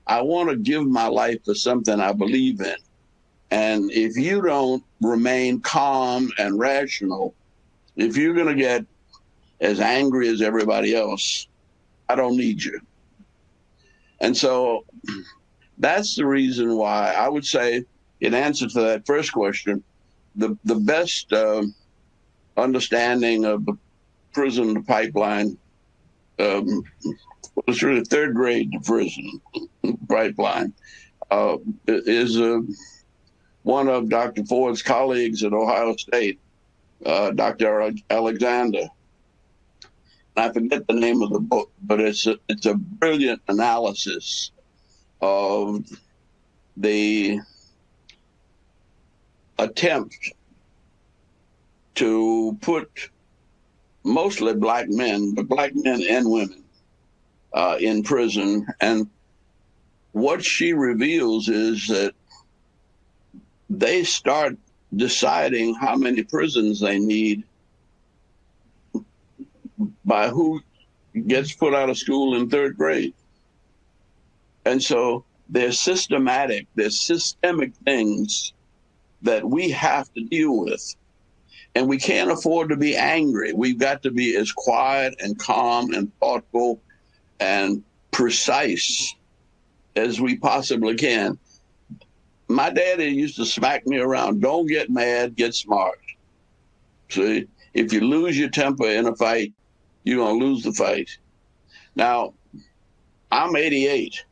I want to give my life for something I believe in. And if you don't remain calm and rational, if you're going to get as angry as everybody else, I don't need you." And so that's the reason why I would say, in answer to that first question, the best understanding of the prison pipeline was really third grade to prison pipeline is one of Dr. Ford's colleagues at Ohio State, Dr. Alexander. I forget the name of the book, but it's a brilliant analysis of the attempt to put mostly black men, but black men and women in prison. And what she reveals is that they start deciding how many prisons they need by who gets put out of school in third grade. And so they're systemic things that we have to deal with. And we can't afford to be angry. We've got to be as quiet and calm and thoughtful and precise as we possibly can. My daddy used to smack me around. Don't get mad, get smart. See, if you lose your temper in a fight, you're going to lose the fight. Now, I'm 88,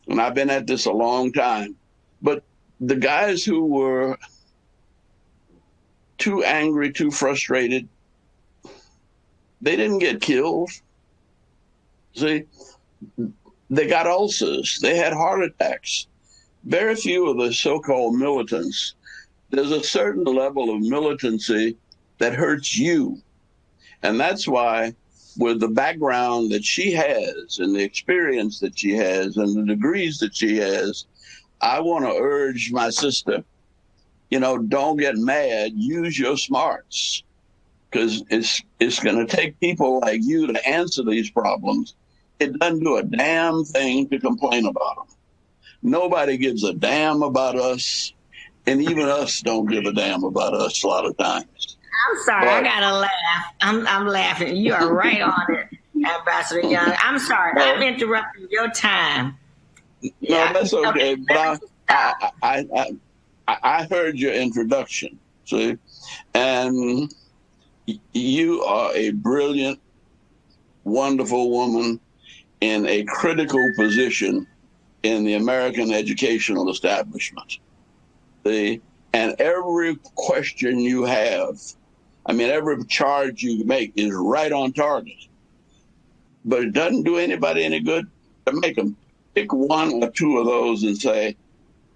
and I've been at this a long time. But the guys who were too angry, too frustrated, they didn't get killed. See, they got ulcers. They had heart attacks. Very few of the so-called militants, there's a certain level of militancy that hurts you. And that's why, with the background that she has and the experience that she has and the degrees that she has, I want to urge my sister, don't get mad, use your smarts, because it's going to take people like you to answer these problems. It doesn't do a damn thing to complain about them. Nobody gives a damn about us, and even us don't give a damn about us a lot of times. I'm sorry, I gotta laugh. I'm laughing. You are right on it, Ambassador Young. I'm sorry, I'm interrupting your time. No, that's okay. But I heard your introduction, see, and you are a brilliant, wonderful woman in a critical position in the American educational establishment. See, and every question you have, every charge you make is right on target. But it doesn't do anybody any good to make them pick one or two of those and say,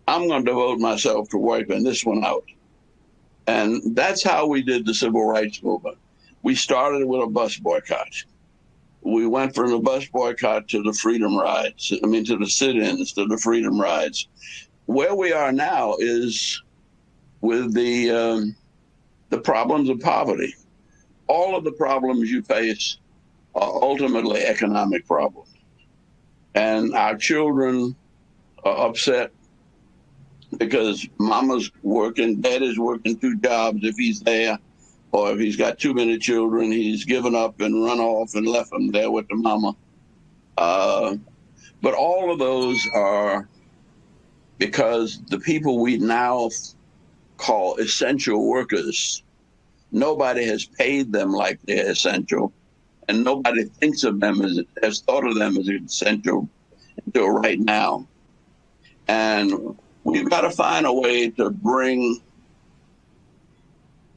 I'm going to devote myself to wiping this one out. And that's how we did the civil rights movement. We started with a bus boycott. we went from the bus boycott to the freedom rides. To the sit-ins, to the freedom rides. Where we are now is with the problems of poverty. All of the problems you face are ultimately economic problems. And our children are upset because mama's working, daddy's working 2 jobs if he's there, or if he's got too many children, he's given up and run off and left them there with the mama. But all of those are because the people we now call essential workers, nobody has paid them like they're essential, and nobody thinks of them has thought of them as essential until right now. And we've got to find a way to bring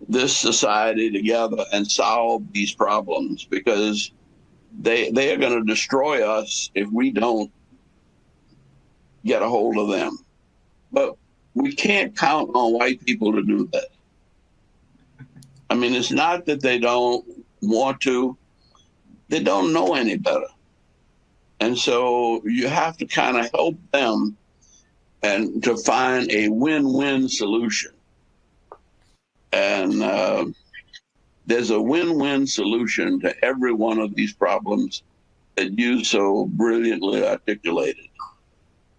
this society together and solve these problems, because they are going to destroy us if we don't get a hold of them. But we can't count on white people to do that. It's not that they don't want to, they don't know any better. And so you have to kind of help them and to find a win-win solution. And there's a win-win solution to every one of these problems that you so brilliantly articulated.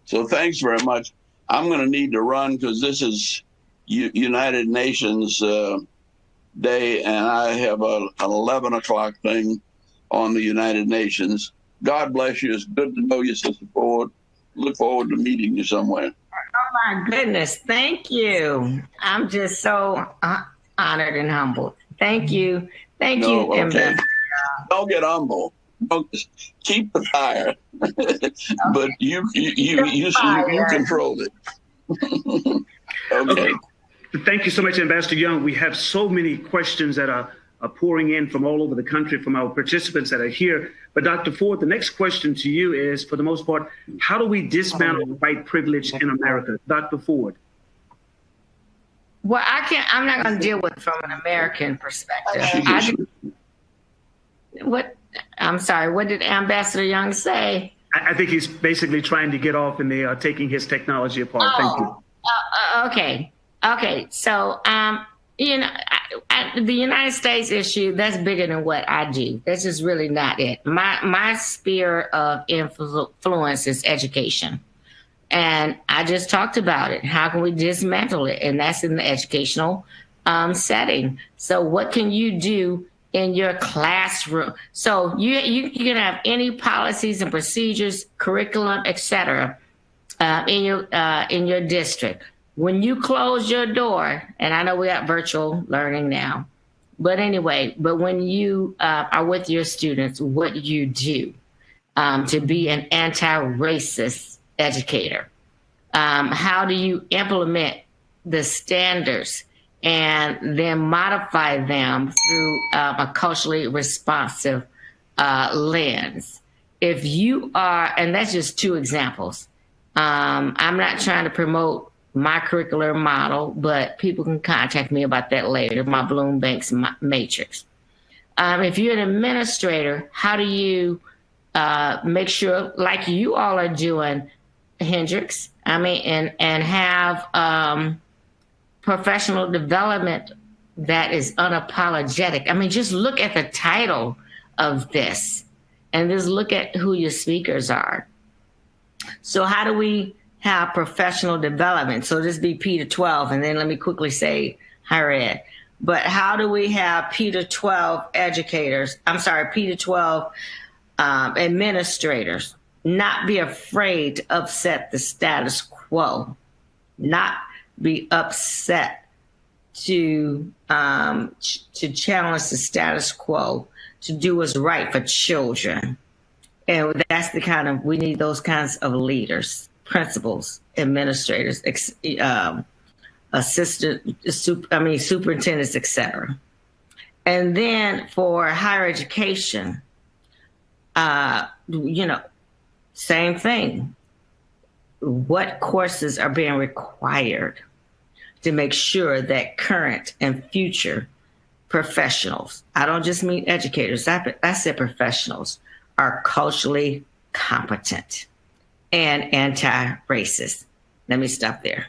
So thanks very much. I'm going to need to run because this is United Nations Day, and I have an 11 o'clock thing on the United Nations. God bless you. It's good to know you, Sister Ford. Look forward to meeting you somewhere. Oh, my goodness. Thank you. I'm just so honored and humbled. Thank you. Thank you, Ambassador. Don't get humble. Don't keep the fire. Okay. But you control it. Okay. Thank you so much, Ambassador Young. We have so many questions that are pouring in from all over the country from our participants that are here. But Dr. Ford, the next question to you is, for the most part, how do we dismantle white privilege in America? Dr. Ford. Well, I'm not going to deal with it from an American perspective. I'm sorry, what did Ambassador Young say? I think he's basically trying to get off and they are taking his technology apart. Thank you. Okay. So, the United States issue, that's bigger than what I do. That's just really not it. My sphere of influence is education. And I just talked about it. How can we dismantle it? And that's in the educational setting. So what can you do in your classroom? So you can have any policies and procedures, curriculum, et cetera, in your district. When you close your door, and I know we got virtual learning now, but when you are with your students, what you do to be an anti-racist educator, how do you implement the standards and then modify them through a culturally responsive lens? If you are, and that's just 2 examples. I'm not trying to promote my curricular model, but people can contact me about that later, my Bloombanks matrix. If you're an administrator, how do you make sure, like you all are doing, Hendricks, and have professional development that is unapologetic. Just look at the title of this and just look at who your speakers are. So how do we have professional development? So this be P to 12, and then let me quickly say higher ed. But how do we have P to 12 P to 12 administrators not be afraid to upset the status quo, not be upset to challenge the status quo, to do what's right for children? And that's we need those kinds of leaders, principals, administrators, superintendents, et cetera. And then for higher education, same thing. What courses are being required to make sure that current and future professionals, I don't just mean educators, I said professionals, are culturally competent and anti-racist. Let me stop there.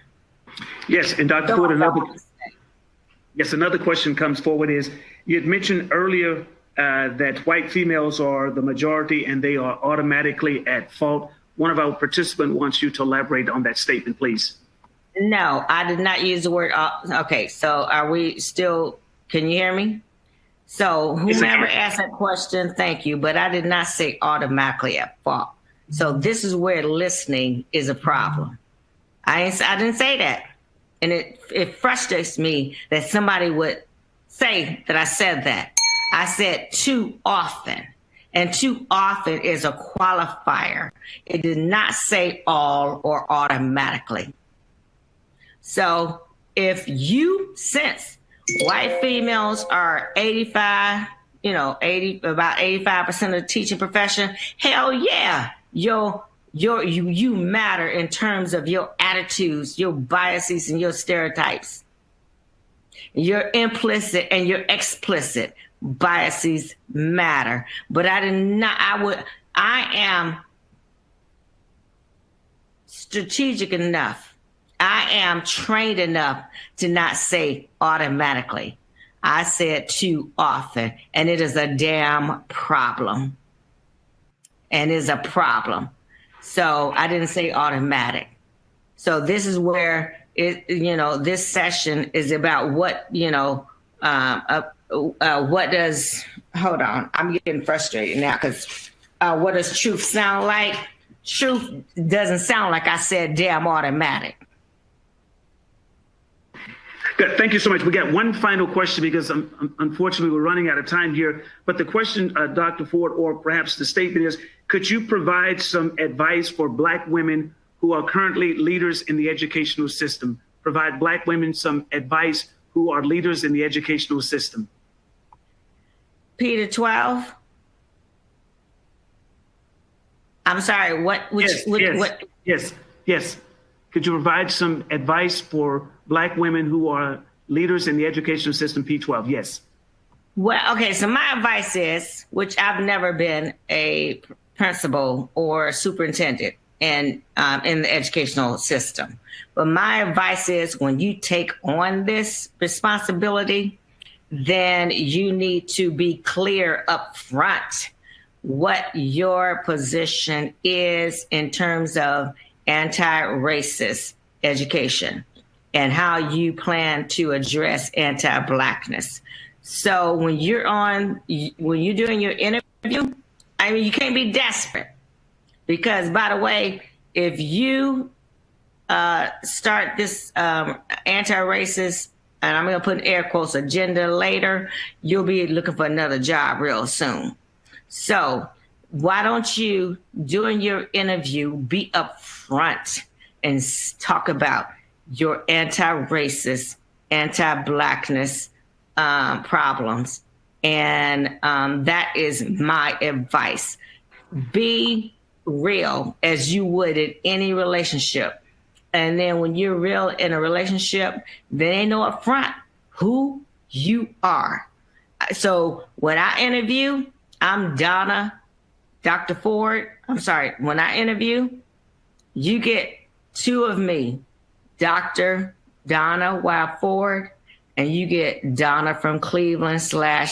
Yes, and Dr. Ford, another question comes forward is, you had mentioned earlier that white females are the majority and they are automatically at fault. One of our participants wants you to elaborate on that statement, please. No, I did not use the word. Okay, so are we still, can you hear me? So whomever asked that question, thank you, but I did not say automatically at fault. So this is where listening is a problem. I didn't say that. And it frustrates me that somebody would say that I said that. I said too often, and too often is a qualifier. It did not say all or automatically. So if you sense white females are 85, about 85% of the teaching profession, hell yeah, you matter in terms of your attitudes, your biases, and your stereotypes. Your implicit and your explicit biases matter. But I am strategic enough. I am trained enough to not say automatically. I say it too often, and it is a damn problem. And is a problem. So I didn't say automatic. So this is where this session is about what does, hold on, I'm getting frustrated now because what does truth sound like? Truth doesn't sound like I said damn automatic. Good. Thank you so much. We got one final question because unfortunately we're running out of time here. But the question, Dr. Ford, or perhaps the statement is, could you provide some advice for Black women who are currently leaders in the educational system? Provide Black women some advice who are leaders in the educational system. Peter 12. I'm sorry, Yes. Could you provide some advice for Black women who are leaders in the educational system, P12? Yes. Well, okay, so my advice is, which I've never been a principal or superintendent in the educational system, but my advice is when you take on this responsibility, then you need to be clear up front what your position is in terms of anti-racist education and how you plan to address anti-Blackness. So when you're doing your interview, I mean, you can't be desperate because, by the way, if you start this anti-racist, and I'm going to put in air quotes, agenda later, you'll be looking for another job real soon. So why don't you, during your interview, be upfront and talk about your anti-racist, anti-Blackness problems. And that is my advice. Be real as you would in any relationship. And then when you're real in a relationship, they know up front who you are. So when I interview, I'm Dr. Ford. I'm sorry. When I interview, you get two of me, Dr. Donna Ford, and you get Donna from Cleveland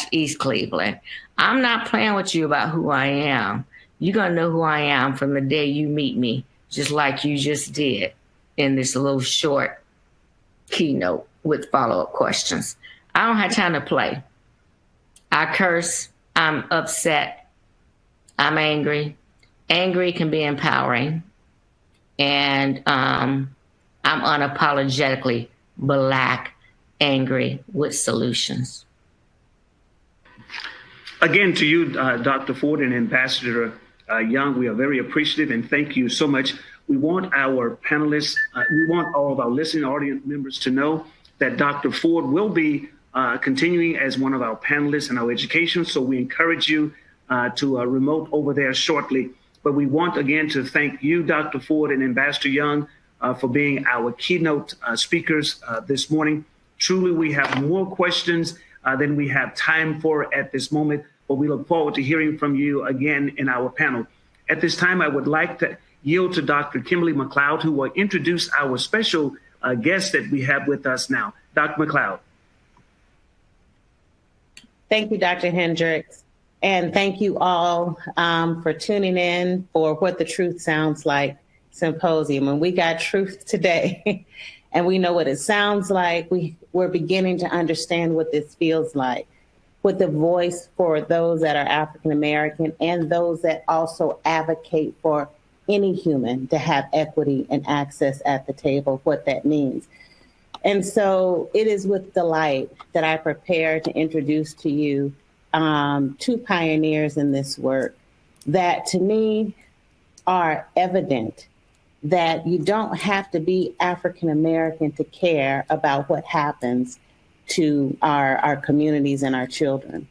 / East Cleveland. I'm not playing with you about who I am. You're going to know who I am from the day you meet me, just like you just did in this little short keynote with follow-up questions. I don't have time to play. I curse. I'm upset. I'm angry. Angry can be empowering. And I'm unapologetically Black, angry with solutions. Again, to you, Dr. Ford and Ambassador Young, we are very appreciative and thank you so much. We want our panelists, we want all of our listening audience members to know that Dr. Ford will be continuing as one of our panelists in our education. So we encourage you to remote over there shortly. But we want again to thank you, Dr. Ford and Ambassador Young, for being our keynote speakers this morning. Truly, we have more questions than we have time for at this moment, but we look forward to hearing from you again in our panel. At this time, I would like to yield to Dr. Kimberly McLeod, who will introduce our special guest that we have with us now. Dr. McLeod. Thank you, Dr. Hendricks. And thank you all for tuning in for What the Truth Sounds Like Symposium. And we got truth today, and we know what it sounds like. We're beginning to understand what this feels like, with the voice for those that are African American and those that also advocate for any human to have equity and access at the table, what that means. And so it is with delight that I prepare to introduce to you two pioneers in this work that to me are evident that you don't have to be African American to care about what happens to our communities and our children.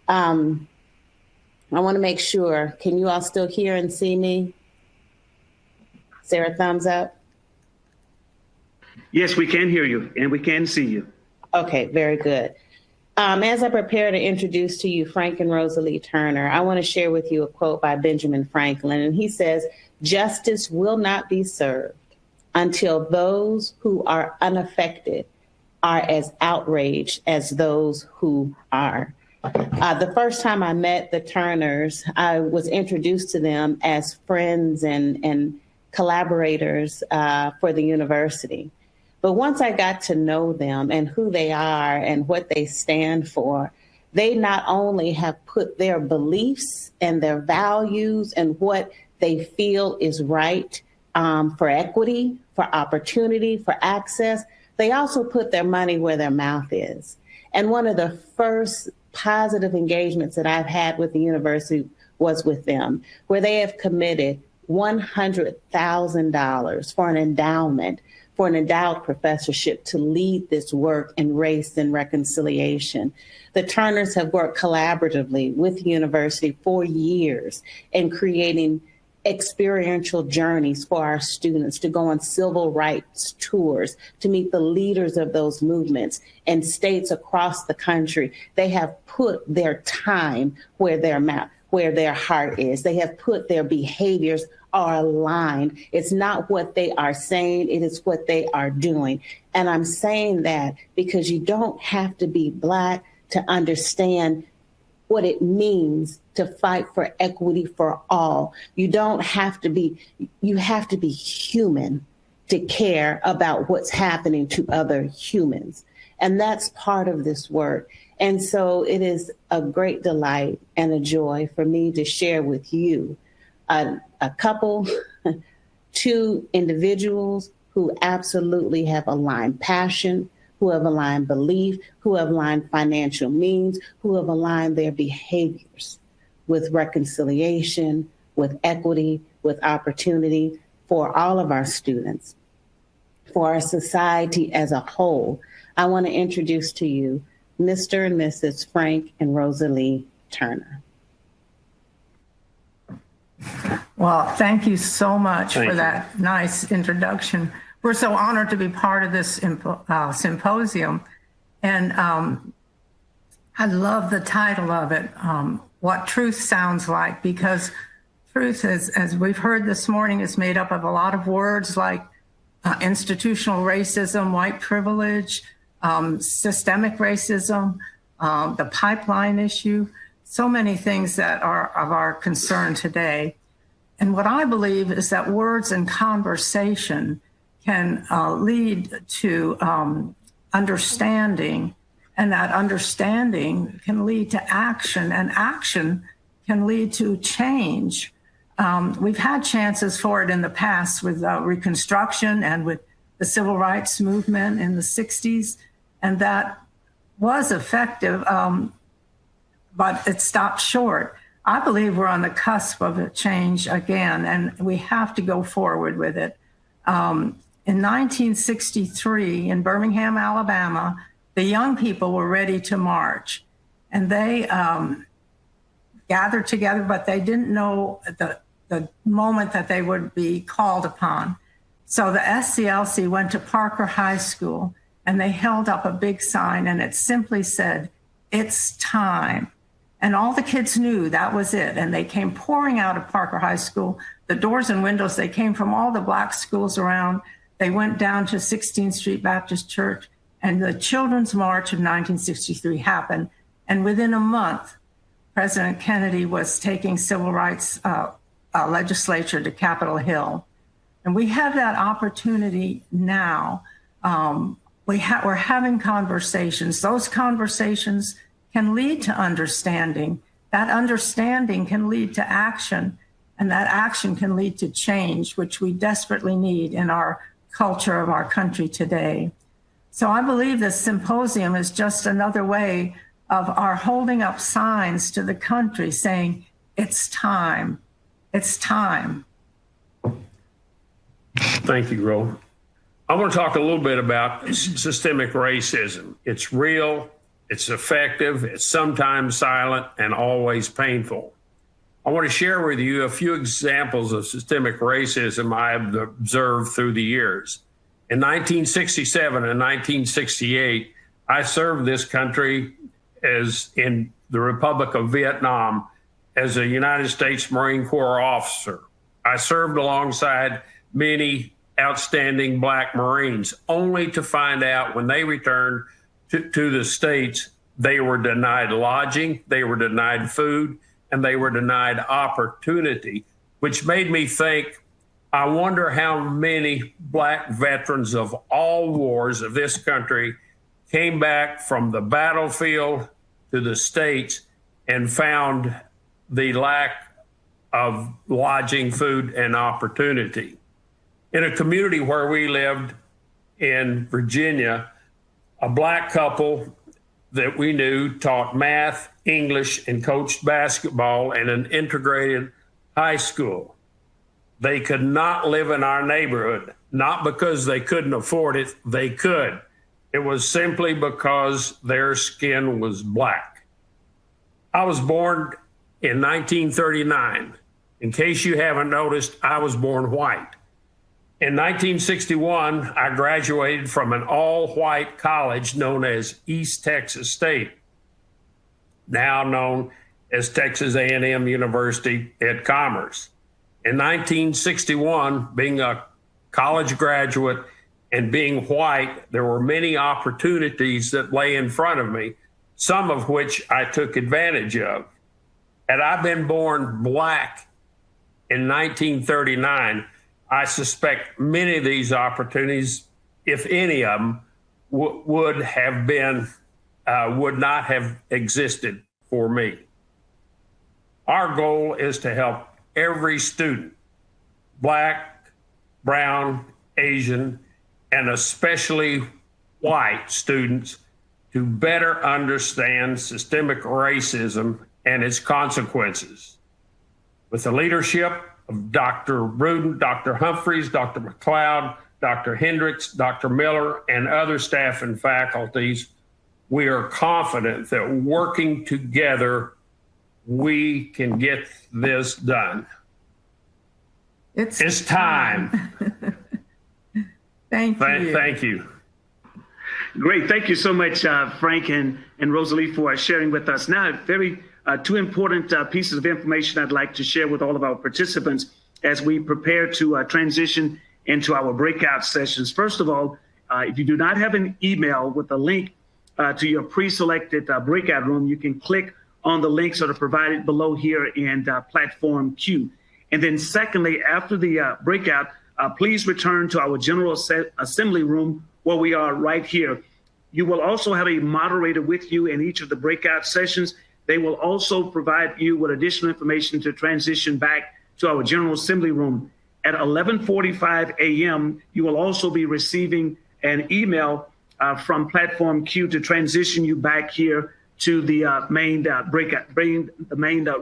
I want to make sure, can you all still hear and see me? Sarah, thumbs up. Yes, we can hear you and we can see you. Okay, very good. As I prepare to introduce to you Frank and Rosalie Turner, I want to share with you a quote by Benjamin Franklin. And he says, "Justice will not be served until those who are unaffected are as outraged as those who are." The first time I met the Turners, I was introduced to them as friends and collaborators for the university. But once I got to know them and who they are and what they stand for, they not only have put their beliefs and their values and what they feel is right for equity, for opportunity, for access, they also put their money where their mouth is. And one of the first positive engagements that I've had with the university was with them, where they have committed $100,000 for an endowment, for an endowed professorship to lead this work in race and reconciliation. The Turners have worked collaboratively with the university for years in creating experiential journeys for our students to go on civil rights tours, to meet the leaders of those movements in states across the country. They have put their time where their heart is. They have put their behaviors are aligned. It's not what they are saying, it is what they are doing. And I'm saying that because you don't have to be Black to understand what it means to fight for equity for all. You have to be human to care about what's happening to other humans. And that's part of this work. And so it is a great delight and a joy for me to share with you a couple, two individuals who absolutely have aligned passion, who have aligned belief, who have aligned financial means, who have aligned their behaviors with reconciliation, with equity, with opportunity for all of our students, for our society as a whole. I want to introduce to you Mr. and Mrs. Frank and Rosalie Turner. Well, thank you so much for that nice introduction. We're so honored to be part of this symposium. And I love the title of it, What Truth Sounds Like, because truth, as we've heard this morning, is made up of a lot of words like institutional racism, white privilege, systemic racism, the pipeline issue, so many things that are of our concern today. And what I believe is that words and conversation can lead to understanding, and that understanding can lead to action, and action can lead to change. We've had chances for it in the past with Reconstruction and with the Civil Rights Movement in the 60s, and that was effective, but it stopped short. I believe we're on the cusp of a change again, and we have to go forward with it. In 1963, in Birmingham, Alabama, the young people were ready to march, and they gathered together, but they didn't know the moment that they would be called upon. So the SCLC went to Parker High School, and they held up a big sign, and it simply said, "It's time." And all the kids knew that was it. And they came pouring out of Parker High School, the doors and windows. They came from all the Black schools around. They went down to 16th Street Baptist Church, and the Children's March of 1963 happened. And within a month, President Kennedy was taking civil rights legislature to Capitol Hill. And we have that opportunity now. We're having conversations. Those conversations can lead to understanding. That understanding can lead to action, and that action can lead to change, which we desperately need in our culture of our country today. So I believe this symposium is just another way of our holding up signs to the country saying, it's time, it's time. Thank you, Ro. I want to talk a little bit about systemic racism. It's real, it's effective, it's sometimes silent, and always painful. I want to share with you a few examples of systemic racism I have observed through the years. In 1967 and 1968, I served this country as in the Republic of Vietnam as a United States Marine Corps officer. I served alongside many outstanding Black Marines, only to find out when they returned to the States, they were denied lodging, they were denied food, and they were denied opportunity, which made me think, I wonder how many Black veterans of all wars of this country came back from the battlefield to the States and found the lack of lodging, food, and opportunity. In a community where we lived in Virginia, a Black couple that we knew taught math, English, and coached basketball in an integrated high school. They could not live in our neighborhood, not because they couldn't afford it, they could. It was simply because their skin was Black. I was born in 1939. In case you haven't noticed, I was born white. In 1961, I graduated from an all-white college known as East Texas State, now known as Texas A&M University-Commerce. In 1961, being a college graduate and being white, there were many opportunities that lay in front of me, some of which I took advantage of. Had I been born Black in 1939, I suspect many of these opportunities, if any of them, would not have existed for me. Our goal is to help every student, Black, brown, Asian, and especially white students, to better understand systemic racism and its consequences. With the leadership of Dr. Rudin, Dr. Humphreys, Dr. McLeod, Dr. Hendricks, Dr. Miller, and other staff and faculties, we are confident that working together, we can get this done. It's time. Thank you. Thank you. Great. Thank you so much, Frank and Rosalie, for sharing with us. Now, two important pieces of information I'd like to share with all of our participants as we prepare to transition into our breakout sessions. First of all, if you do not have an email with a link to your pre-selected breakout room, you can click on the links that are provided below here in platform Q. And then secondly, after the breakout, please return to our General Assembly room where we are right here. You will also have a moderator with you in each of the breakout sessions. They will also provide you with additional information to transition back to our General Assembly room. At 11:45 a.m., you will also be receiving an email from Platform Q to transition you back here to the main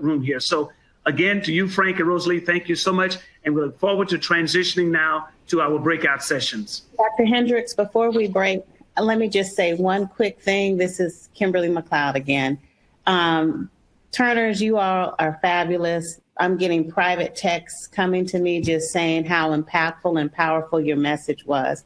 room here. So again, to you, Frank and Rosalie, thank you so much. And we look forward to transitioning now to our breakout sessions. Dr. Hendricks, before we break, let me just say one quick thing. This is Kimberly McLeod again. Turners, you all are fabulous. I'm getting private texts coming to me just saying how impactful and powerful your message was.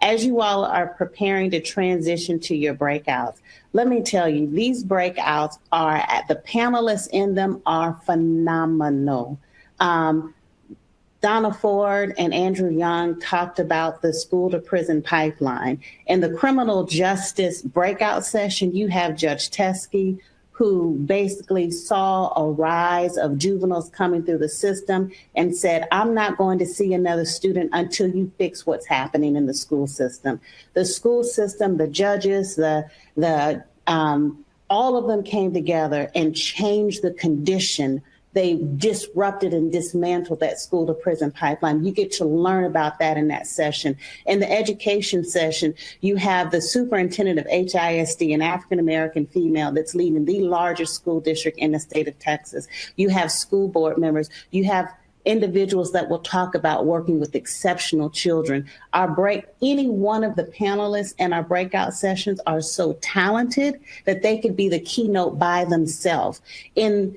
As you all are preparing to transition to your breakouts, let me tell you, these breakouts the panelists in them are phenomenal. Donna Ford and Andrew Young talked about the school to prison pipeline. In the criminal justice breakout session, you have Judge Teskey, who basically saw a rise of juveniles coming through the system and said, I'm not going to see another student until you fix what's happening in the school system. The school system, the judges, all of them came together and changed the condition. They disrupted and dismantled that school to prison pipeline. You get to learn about that in that session. In the education session, you have the superintendent of HISD, an African-American female that's leading the largest school district in the state of Texas. You have school board members. You have individuals that will talk about working with exceptional children. Any one of the panelists in our breakout sessions are so talented that they could be the keynote by themselves. And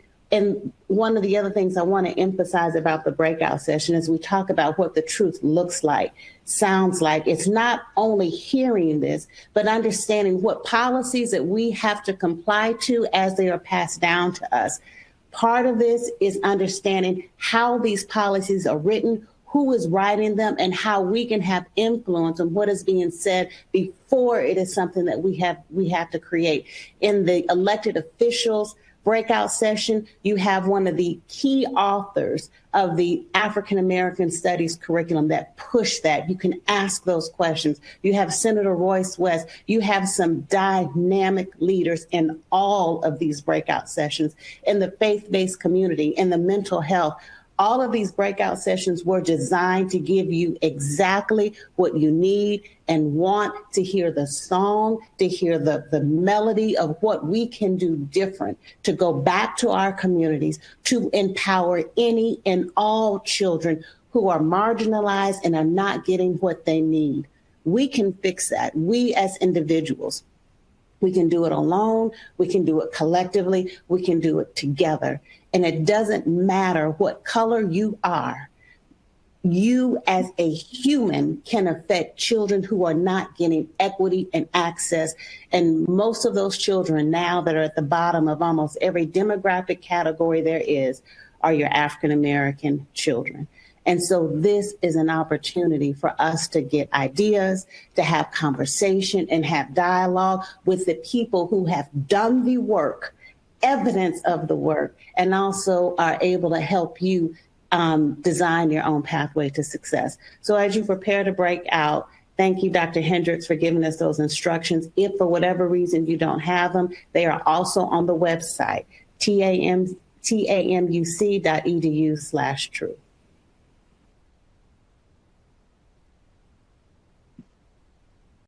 one of the other things I want to emphasize about the breakout session is we talk about what the truth looks like, sounds like. It's not only hearing this, but understanding what policies that we have to comply to as they are passed down to us. Part of this is understanding how these policies are written, who is writing them, and how we can have influence on what is being said before it is something that we have to create. In the elected officials breakout session, you have one of the key authors of the African American Studies curriculum that push that. You can ask those questions. You have Senator Royce West. You have some dynamic leaders in all of these breakout sessions, in the faith-based community, in the mental health. All of these breakout sessions were designed to give you exactly what you need and want to hear the song, to hear the melody of what we can do different, to go back to our communities, to empower any and all children who are marginalized and are not getting what they need. We can fix that. We as individuals, we can do it alone. We can do it collectively. We can do it together. And it doesn't matter what color you are. You as a human can affect children who are not getting equity and access. And most of those children now that are at the bottom of almost every demographic category there is are your African-American children. And so this is an opportunity for us to get ideas, to have conversation and have dialogue with the people who have done the work, evidence of the work, and also are able to help you design your own pathway to success. So as you prepare to break out, thank you, Dr. Hendricks, for giving us those instructions. If for whatever reason you don't have them, they are also on the website, tamuc.edu/truth.